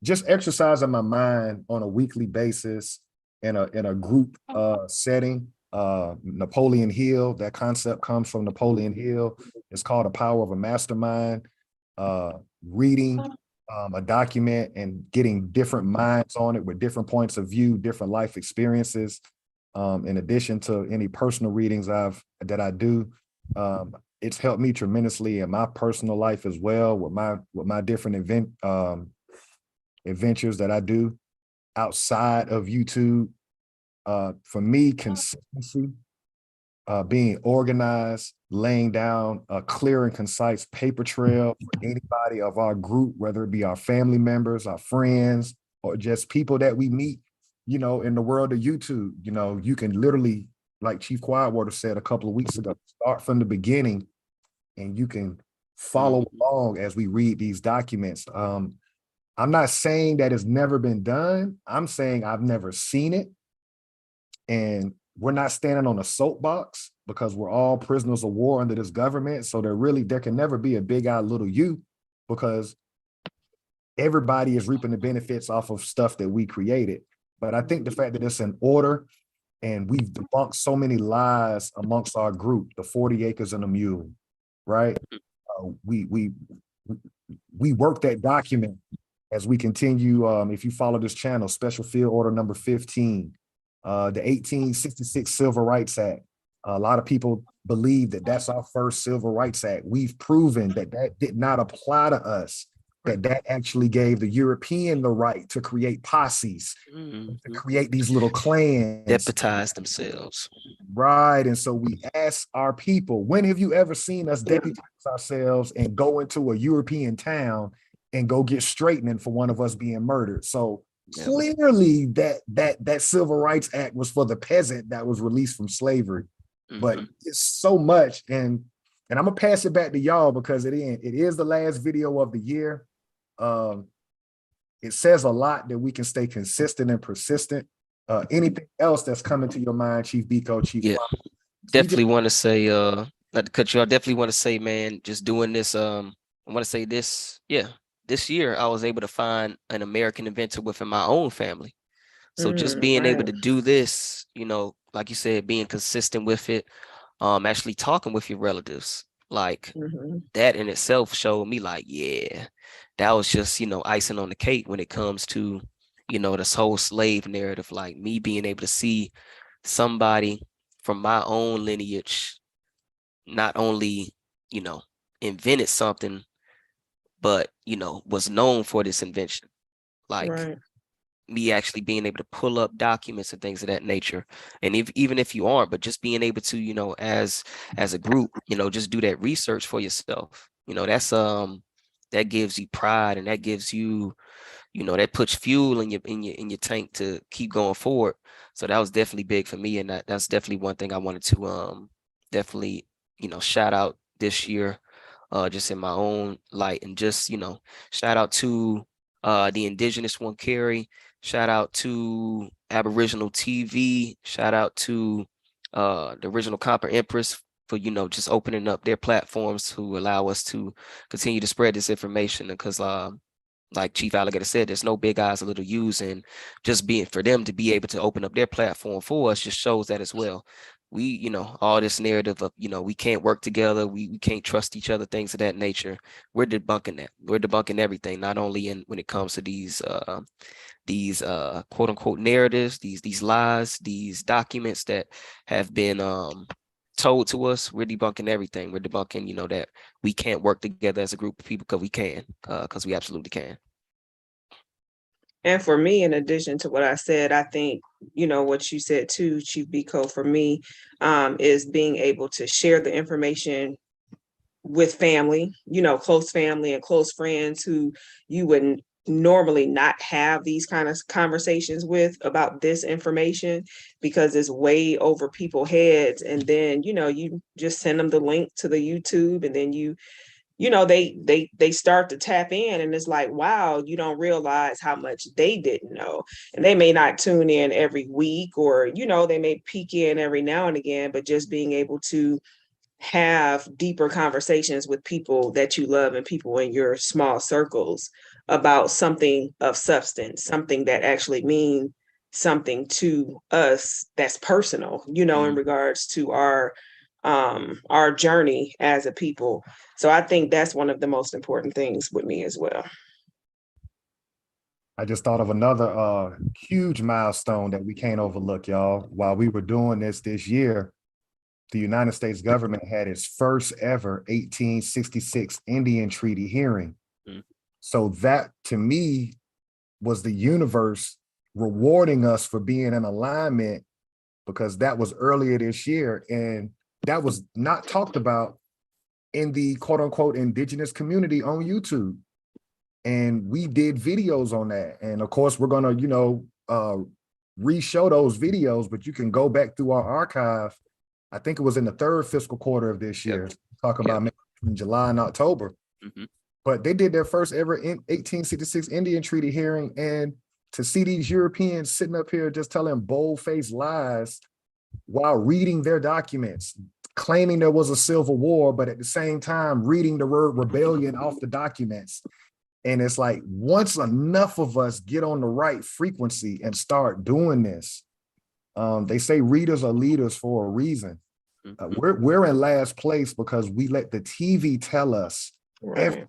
just exercising my mind on a weekly basis in a group setting. Napoleon Hill, that concept comes from Napoleon Hill. It's called The Power of a Mastermind. Reading a document and getting different minds on it with different points of view, different life experiences. In addition to any personal readings that I do, it's helped me tremendously in my personal life as well, with my different adventures that I do outside of YouTube. For me, consistency, being organized, laying down a clear and concise paper trail for anybody of our group, whether it be our family members, our friends, or just people that we meet, you know, in the world of YouTube. You know, you can literally, like Chief Quietwater said a couple of weeks ago, start from the beginning and you can follow along as we read these documents. I'm not saying that it's never been done. I'm saying I've never seen it. And we're not standing on a soapbox because we're all prisoners of war under this government. So there can never be a big I, little you, because everybody is reaping the benefits off of stuff that we created. But I think the fact that it's in order and we've debunked so many lies amongst our group, the 40 acres and a mule, right? We work that document as we continue. If you follow this channel, Special Field Order number 15, the 1866 Civil Rights Act. A lot of people believe that that's our first Civil Rights Act. We've proven that that did not apply to us, that actually gave the European the right to create posses, to create these little clans. Deputize themselves. Right. And so we ask our people, when have you ever seen us deputize ourselves and go into a European town and go get straightening for one of us being murdered? So clearly that Civil Rights Act was for the peasant that was released from slavery. But it's so much, and I'm gonna pass it back to y'all because it is the last video of the year. It says a lot that we can stay consistent and persistent. Anything else that's coming to your mind, Chief Biko, Chief? Yeah, definitely want to say, not to cut you off, definitely want to say, man, just doing this, I want to say this, this year I was able to find an American inventor within my own family. So just being able to do this, you know, like you said, being consistent with it, actually talking with your relatives, like that in itself showed me like, yeah, that was just, you know, icing on the cake when it comes to, you know, this whole slave narrative, like me being able to see somebody from my own lineage not only, you know, invented something, but, you know, was known for this invention. Like me actually being able to pull up documents and things of that nature. And even if you aren't, but just being able to, you know, as a group, you know, just do that research for yourself. You know, that's that gives you pride, and that gives you, you know, that puts fuel in your tank to keep going forward. So that was definitely big for me, and that's definitely one thing I wanted to definitely, you know, shout out this year, just in my own light, and just, you know, shout out to the indigenous one, Carrie. Shout out to Aboriginal TV. Shout out to the original Copper Empress for, you know, just opening up their platforms to allow us to continue to spread this information. Because like Chief Alligator said, there's no big eyes or little U's, and just being for them to be able to open up their platform for us just shows that as well. We, you know, all this narrative of, you know, we can't work together, we can't trust each other, things of that nature. We're debunking that. We're debunking everything, not only when it comes to these quote unquote narratives, these lies, these documents that have been told to us. We're debunking everything. We're debunking, you know, that we can't work together as a group of people, because we can, because we absolutely can. And for me, in addition to what I said, I think, you know, what you said too, Chief Biko, for me, is being able to share the information with family, you know, close family and close friends who you wouldn't normally not have these kind of conversations with about this information, because it's way over people's heads. And then, you know, you just send them the link to the YouTube, and then you know, they start to tap in, and it's like, wow, you don't realize how much they didn't know. And they may not tune in every week, or, you know, they may peek in every now and again, but just being able to have deeper conversations with people that you love and people in your small circles about something of substance, something that actually means something to us that's personal, you know, in regards to our journey as a people. So I think that's one of the most important things with me as well. I just thought of another huge milestone that we can't overlook, y'all. While we were doing this year, the United States government had its first ever 1866 Indian Treaty hearing. So that, to me, was the universe rewarding us for being in alignment because that was earlier this year, and that was not talked about in the quote unquote indigenous community on YouTube. And we did videos on that. And of course, we're gonna, re-show those videos, but you can go back through our archive. I think it was in the third fiscal quarter of this year, talk about in July and October. But they did their first ever in 1866 Indian Treaty hearing, and to see these Europeans sitting up here just telling bold-faced lies while reading their documents, claiming there was a civil war, but at the same time reading the word rebellion off the documents. And it's like, once enough of us get on the right frequency and start doing this, they say readers are leaders for a reason. We're in last place because we let the TV tell us everything.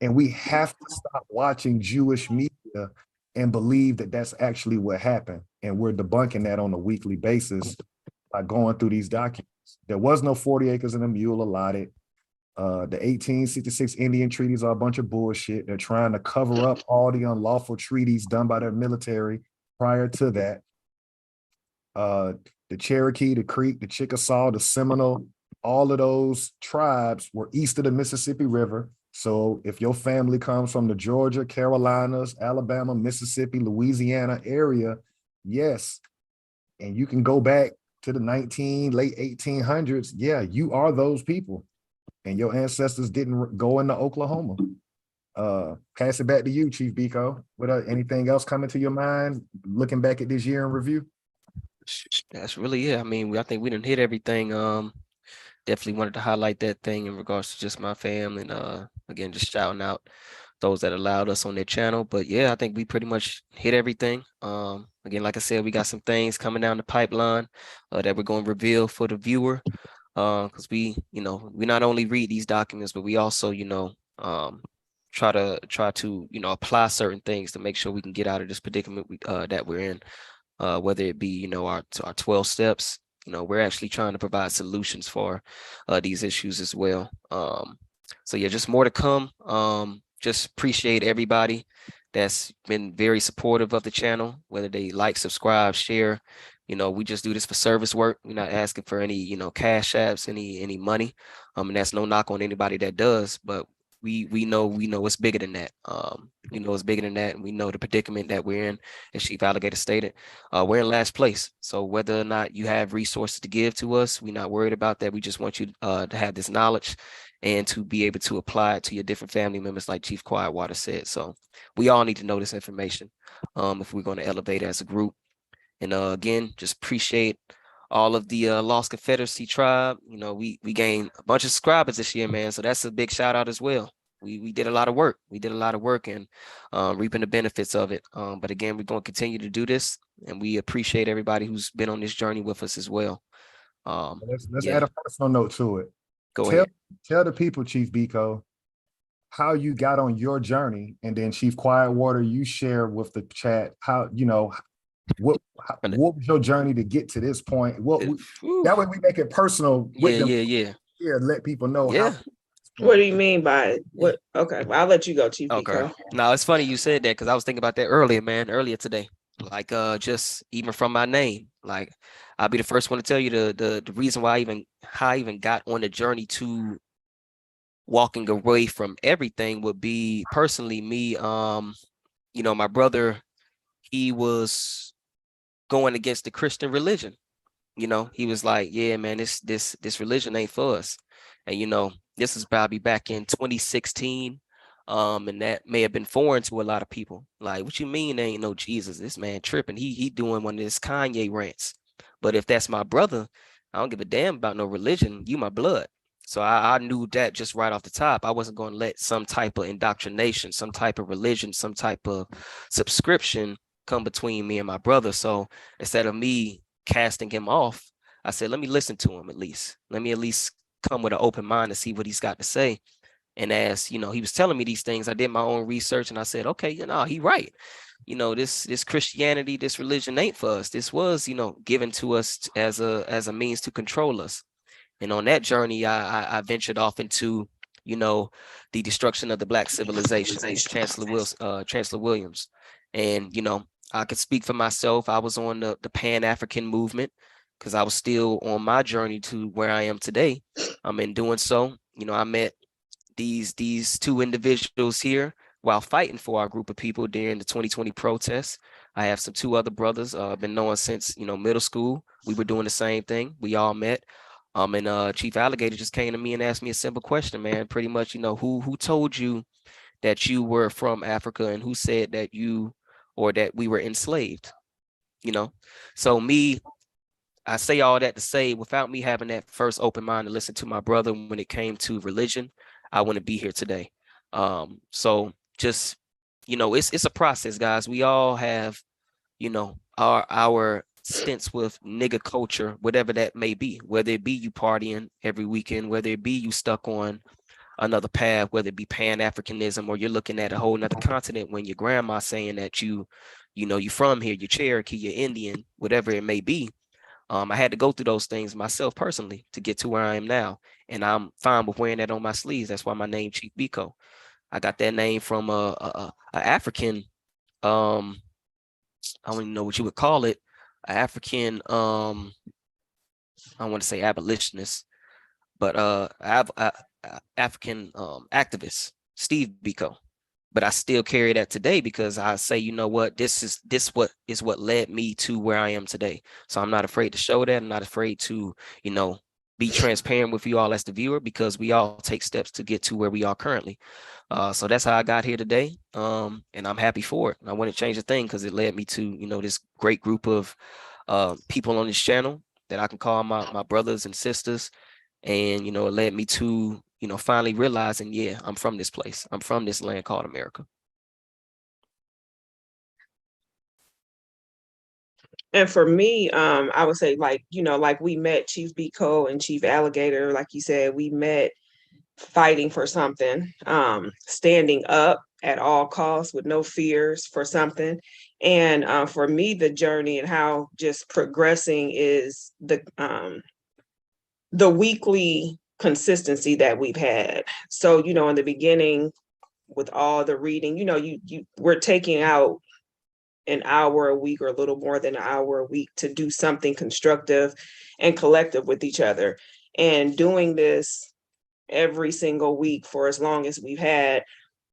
And we have to stop watching Jewish media and believe that that's actually what happened. And we're debunking that on a weekly basis by going through these documents. There was no 40 acres and a mule allotted. The 1866 Indian treaties are a bunch of bullshit. They're trying to cover up all the unlawful treaties done by their military prior to that. The Cherokee, the Creek, the Chickasaw, the Seminole, all of those tribes were east of the Mississippi River. So if your family comes from the Georgia, Carolinas, Alabama, Mississippi, Louisiana area, yes, and you can go back to the late 1800s, yeah, you are those people. And your ancestors didn't go into Oklahoma. Pass it back to you, Chief Biko. Anything else coming to your mind, looking back at this year in review? That's really it. I mean, I think we done hit everything. Definitely wanted to highlight that thing in regards to just my family, and again, just shouting out those that allowed us on their channel. But yeah, I think we pretty much hit everything. Again, like I said, we got some things coming down the pipeline that we're going to reveal for the viewer. Because we not only read these documents, but we also, try to apply certain things to make sure we can get out of this predicament that we're in. Whether it be, our 12 steps, we're actually trying to provide solutions for these issues as well. So yeah, just more to come. Just appreciate everybody that's been very supportive of the channel, whether they like, subscribe, share. We just do this for service work. We're not asking for any, cash apps, any money. And that's no knock on anybody that does, but we know it's bigger than that. It's bigger than that, and we know the predicament that we're in. As Chief Alligator stated, we're in last place. So whether or not you have resources to give to us, we're not worried about that. We just want you to have this knowledge and to be able to apply it to your different family members, like Chief Quietwater said. So we all need to know this information if we're going to elevate as a group. And again, just appreciate all of the Lost Confederacy tribe. We gained a bunch of subscribers this year, man. So that's a big shout out as well. We did a lot of work. We did a lot of work and reaping the benefits of it. But again, we're going to continue to do this, and we appreciate everybody who's been on this journey with us as well. Let's add a personal note to it. Go ahead. Tell the people, Chief Biko, how you got on your journey, and then Chief Quietwater, you share with the chat how, what was your journey to get to this point? That way we make it personal with them. Yeah. Let people know. Yeah. What do you mean by what? Okay, well, I'll let you go, Chief. Okay. No, it's funny you said that, because I was thinking about that earlier today. Like just even from my name, like I'll be the first one to tell you the reason why I even got on the journey to walking away from everything would be personally me. My brother, he was going against the Christian religion. He was like, yeah, man, this religion ain't for us. And this is probably back in 2016. And that may have been foreign to a lot of people. Like, what you mean there ain't no Jesus? This man tripping. He doing one of his Kanye rants. But if that's my brother, I don't give a damn about no religion. You my blood. So I knew that just right off the top. I wasn't going to let some type of indoctrination, some type of religion, some type of subscription come between me and my brother. So instead of me casting him off, I said, let me listen to him at least. Let me at least come with an open mind to see what he's got to say. And as he was telling me these things, I did my own research, and I said, okay, he right. This Christianity, this religion ain't for us. This was, given to us as a means to control us. And on that journey, I ventured off into, the destruction of the Black civilization, Chancellor Williams. And, I could speak for myself. I was on the Pan-African movement because I was still on my journey to where I am today. In doing so, I met these two individuals here while fighting for our group of people during the 2020 protests. I have some two other brothers I've been knowing since middle school. We were doing the same thing. We all met. And Chief Alligator just came to me and asked me a simple question, man. Pretty much, who told you that you were from Africa, and who said that you or that we were enslaved? So I say all that to say, without me having that first open mind to listen to my brother when it came to religion, I wouldn't be here today. So just, it's a process, guys. We all have, our stints with nigga culture, whatever that may be, whether it be you partying every weekend, whether it be you stuck on another path, whether it be Pan-Africanism, or you're looking at a whole nother continent when your grandma saying that you from here, you're Cherokee, you're Indian, whatever it may be. I had to go through those things myself personally to get to where I am now. And I'm fine with wearing that on my sleeves. That's why my name Chief Biko. I got that name from a African, I don't even know what you would call it, African, I don't want to say abolitionist, but African activist, Steve Biko. But I still carry that today because I say, you know what, this is what led me to where I am today. So I'm not afraid to show that. I'm not afraid to, be transparent with you all as the viewer, because we all take steps to get to where we are currently. So that's how I got here today. And I'm happy for it. I wouldn't change a thing because it led me to, this great group of people on this channel that I can call my brothers and sisters. And, it led me to, finally realizing, yeah, I'm from this place. I'm from this land called America. And for me, I would say like we met Chief Biko and Chief Alligator, like you said, we met fighting for something, standing up at all costs with no fears for something. And for me, the journey and how just progressing is the weekly consistency that we've had. So, in the beginning with all the reading, we're taking out an hour a week or a little more than an hour a week to do something constructive and collective with each other. And doing this every single week for as long as we've had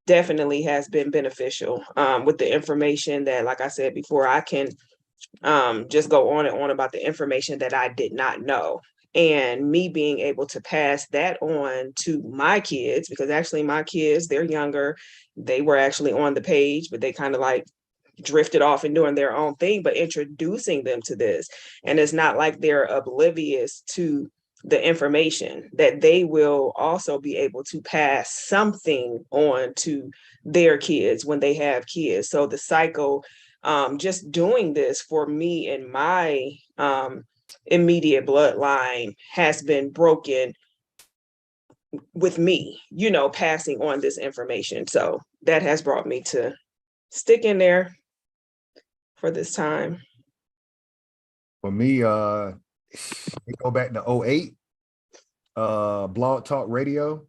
definitely has been beneficial, with the information that, like I said before, I can just go on and on about the information that I did not know. And me being able to pass that on to my kids, because actually my kids, they're younger, they were actually on the page, but they kind of like drifted off and doing their own thing, but introducing them to this. And it's not like they're oblivious to the information, that they will also be able to pass something on to their kids when they have kids. So the cycle, just doing this for me and my immediate bloodline has been broken with me, passing on this information. So that has brought me to stick in there for this time. For me, we go back to 08, Blog Talk Radio.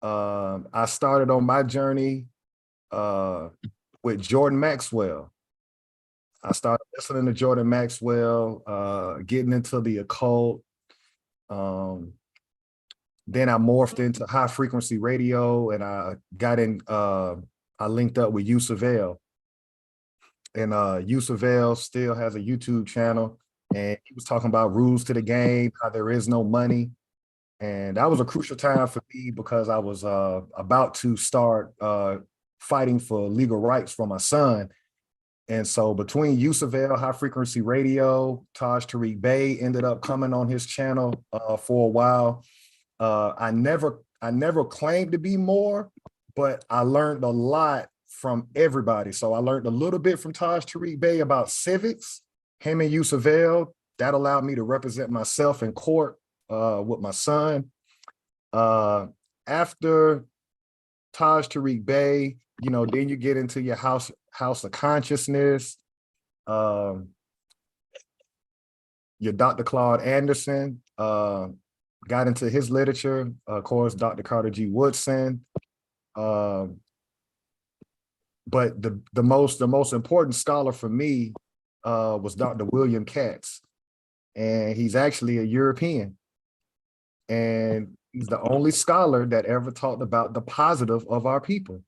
I started on my journey with Jordan Maxwell. I started listening to Jordan Maxwell, getting into the occult. Then I morphed into high frequency radio, and I got in, I linked up with Yusuf El. And Yusuf El still has a YouTube channel, and he was talking about rules to the game, how there is no money. And that was a crucial time for me because I was about to start fighting for legal rights for my son. And so between Yusuf El, High Frequency Radio, Taj Tariq Bey ended up coming on his channel for a while. I never claimed to be more, but I learned a lot from everybody. So I learned a little bit from Taj Tariq Bey about civics, him and Yusuf El. That allowed me to represent myself in court with my son. After Taj Tariq Bey, then you get into your house of consciousness, your Dr. Claude Anderson, got into his literature, of course, Dr. Carter G. Woodson. but the most important scholar for me was Dr. William Katz, and he's actually a European, and he's the only scholar that ever talked about the positive of our people.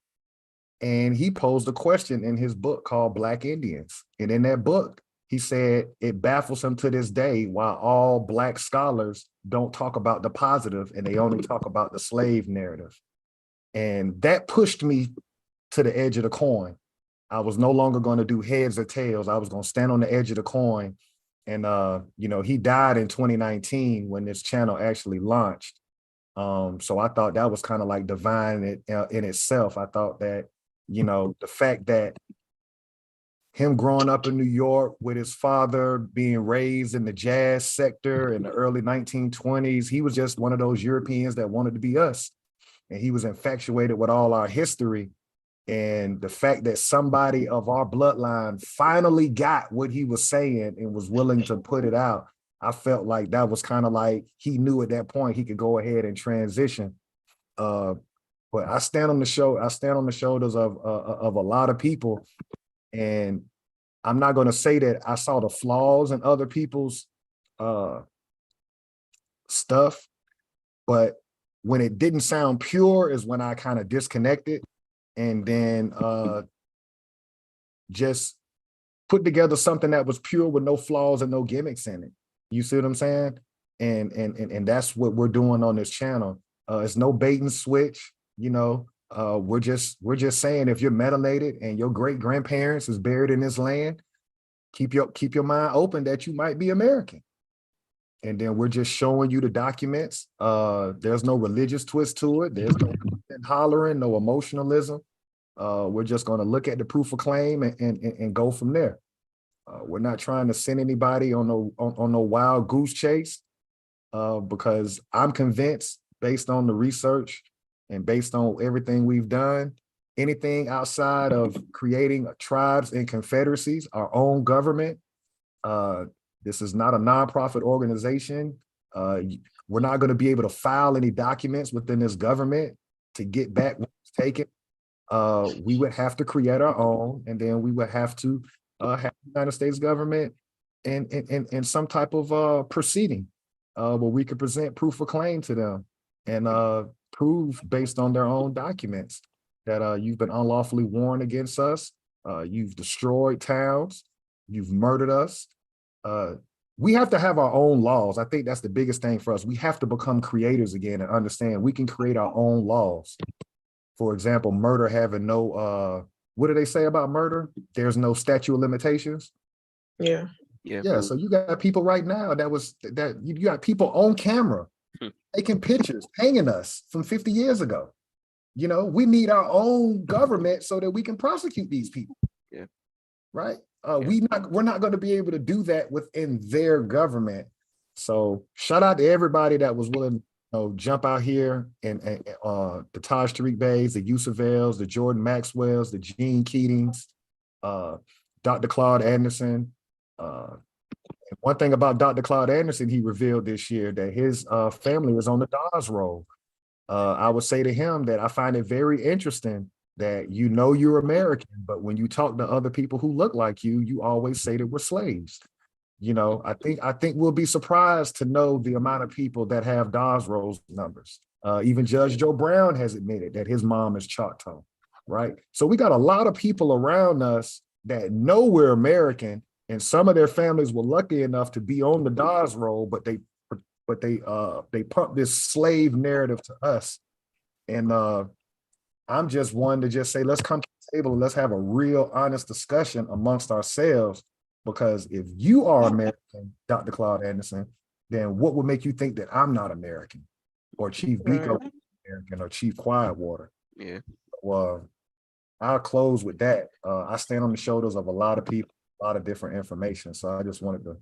And he posed a question in his book called Black Indians. And in that book, he said it baffles him to this day why all Black scholars don't talk about the positive and they only talk about the slave narrative. And that pushed me to the edge of the coin. I was no longer going to do heads or tails. I was going to stand on the edge of the coin. And, he died in 2019 when this channel actually launched. So I thought that was kind of like divine in itself. I thought that, the fact that him growing up in New York with his father being raised in the jazz sector in the early 1920s, he was just one of those Europeans that wanted to be us. And he was infatuated with all our history. And the fact that somebody of our bloodline finally got what he was saying and was willing to put it out, I felt like that was kind of like he knew at that point he could go ahead and transition. But I stand on the shoulders of a lot of people, and I'm not going to say that I saw the flaws in other people's stuff, but when it didn't sound pure is when I kind of disconnected, and then just put together something that was pure with no flaws and no gimmicks in it. You see what I'm saying? And that's what we're doing on this channel. It's no bait and switch. We're just saying if you're melanated and your great grandparents is buried in this land, keep your mind open that you might be American. And then we're just showing you the documents. There's no religious twist to it. There's no hollering, no emotionalism. We're just going to look at the proof of claim and go from there. We're not trying to send anybody on no wild goose chase, because I'm convinced, based on the research and based on everything we've done, anything outside of creating tribes and confederacies, our own government, this is not a nonprofit organization. We're not going to be able to file any documents within this government to get back what's taken. We would have to create our own, and then we would have to have the United States government and some type of proceeding where we could present proof of claim to them and prove based on their own documents that you've been unlawfully warned against us. You've destroyed towns. You've murdered us. We have to have our own laws. I think that's the biggest thing for us. We have to become creators again and understand we can create our own laws. For example, murder having no, what do they say about murder? There's no statute of limitations. Yeah. Yeah. So you got people right now you got people on camera taking pictures, hanging us from 50 years ago. We need our own government so that we can prosecute these people. Yeah. Right. We're not going to be able to do that within their government. So shout out to everybody that was willing to jump out here and the Taj Tariq Bays, the Yusuf Els, the Jordan Maxwells, the Gene Keatings, Dr. Claude Anderson. One thing about Dr. Claude Anderson, he revealed this year that his family is on the Dawes roll. I would say to him that I find it very interesting that you're American, but when you talk to other people who look like you, you always say that we're slaves. I think we'll be surprised to know the amount of people that have Dawes rolls numbers. Even Judge Joe Brown has admitted that his mom is Choctaw, right? So we got a lot of people around us that know we're American, and some of their families were lucky enough to be on the Dawes roll, but they pump this slave narrative to us. And I'm just one to just say, let's come to the table and let's have a real honest discussion amongst ourselves. Because if you are American, Dr. Claude Anderson, then what would make you think that I'm not American, or Chief Biko American, or Chief Quietwater? Yeah. Well, I'll close with that. I stand on the shoulders of a lot of people, a lot of different information. So I just wanted to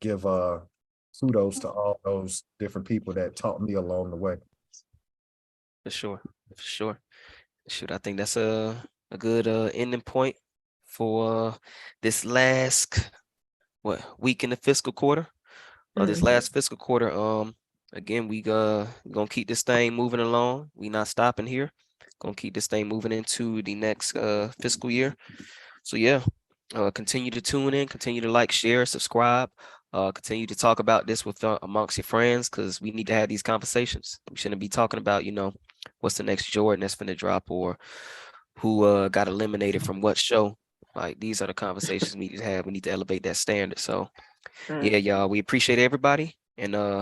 give kudos to all those different people that taught me along the way. For sure. Shoot, I think that's a good ending point for this last week in the fiscal quarter. This last fiscal quarter. Again, we gonna keep this thing moving along. We not stopping here. gonna keep this thing moving into the next fiscal year. So yeah, continue to tune in, continue to like, share, subscribe, continue to talk about this with amongst your friends, because we need to have these conversations. We shouldn't be talking about, what's the next Jordan that's finna drop, or who got eliminated from what show. Like, these are the conversations we need to have. We need to elevate that standard. So Mm. yeah, y'all, we appreciate everybody, and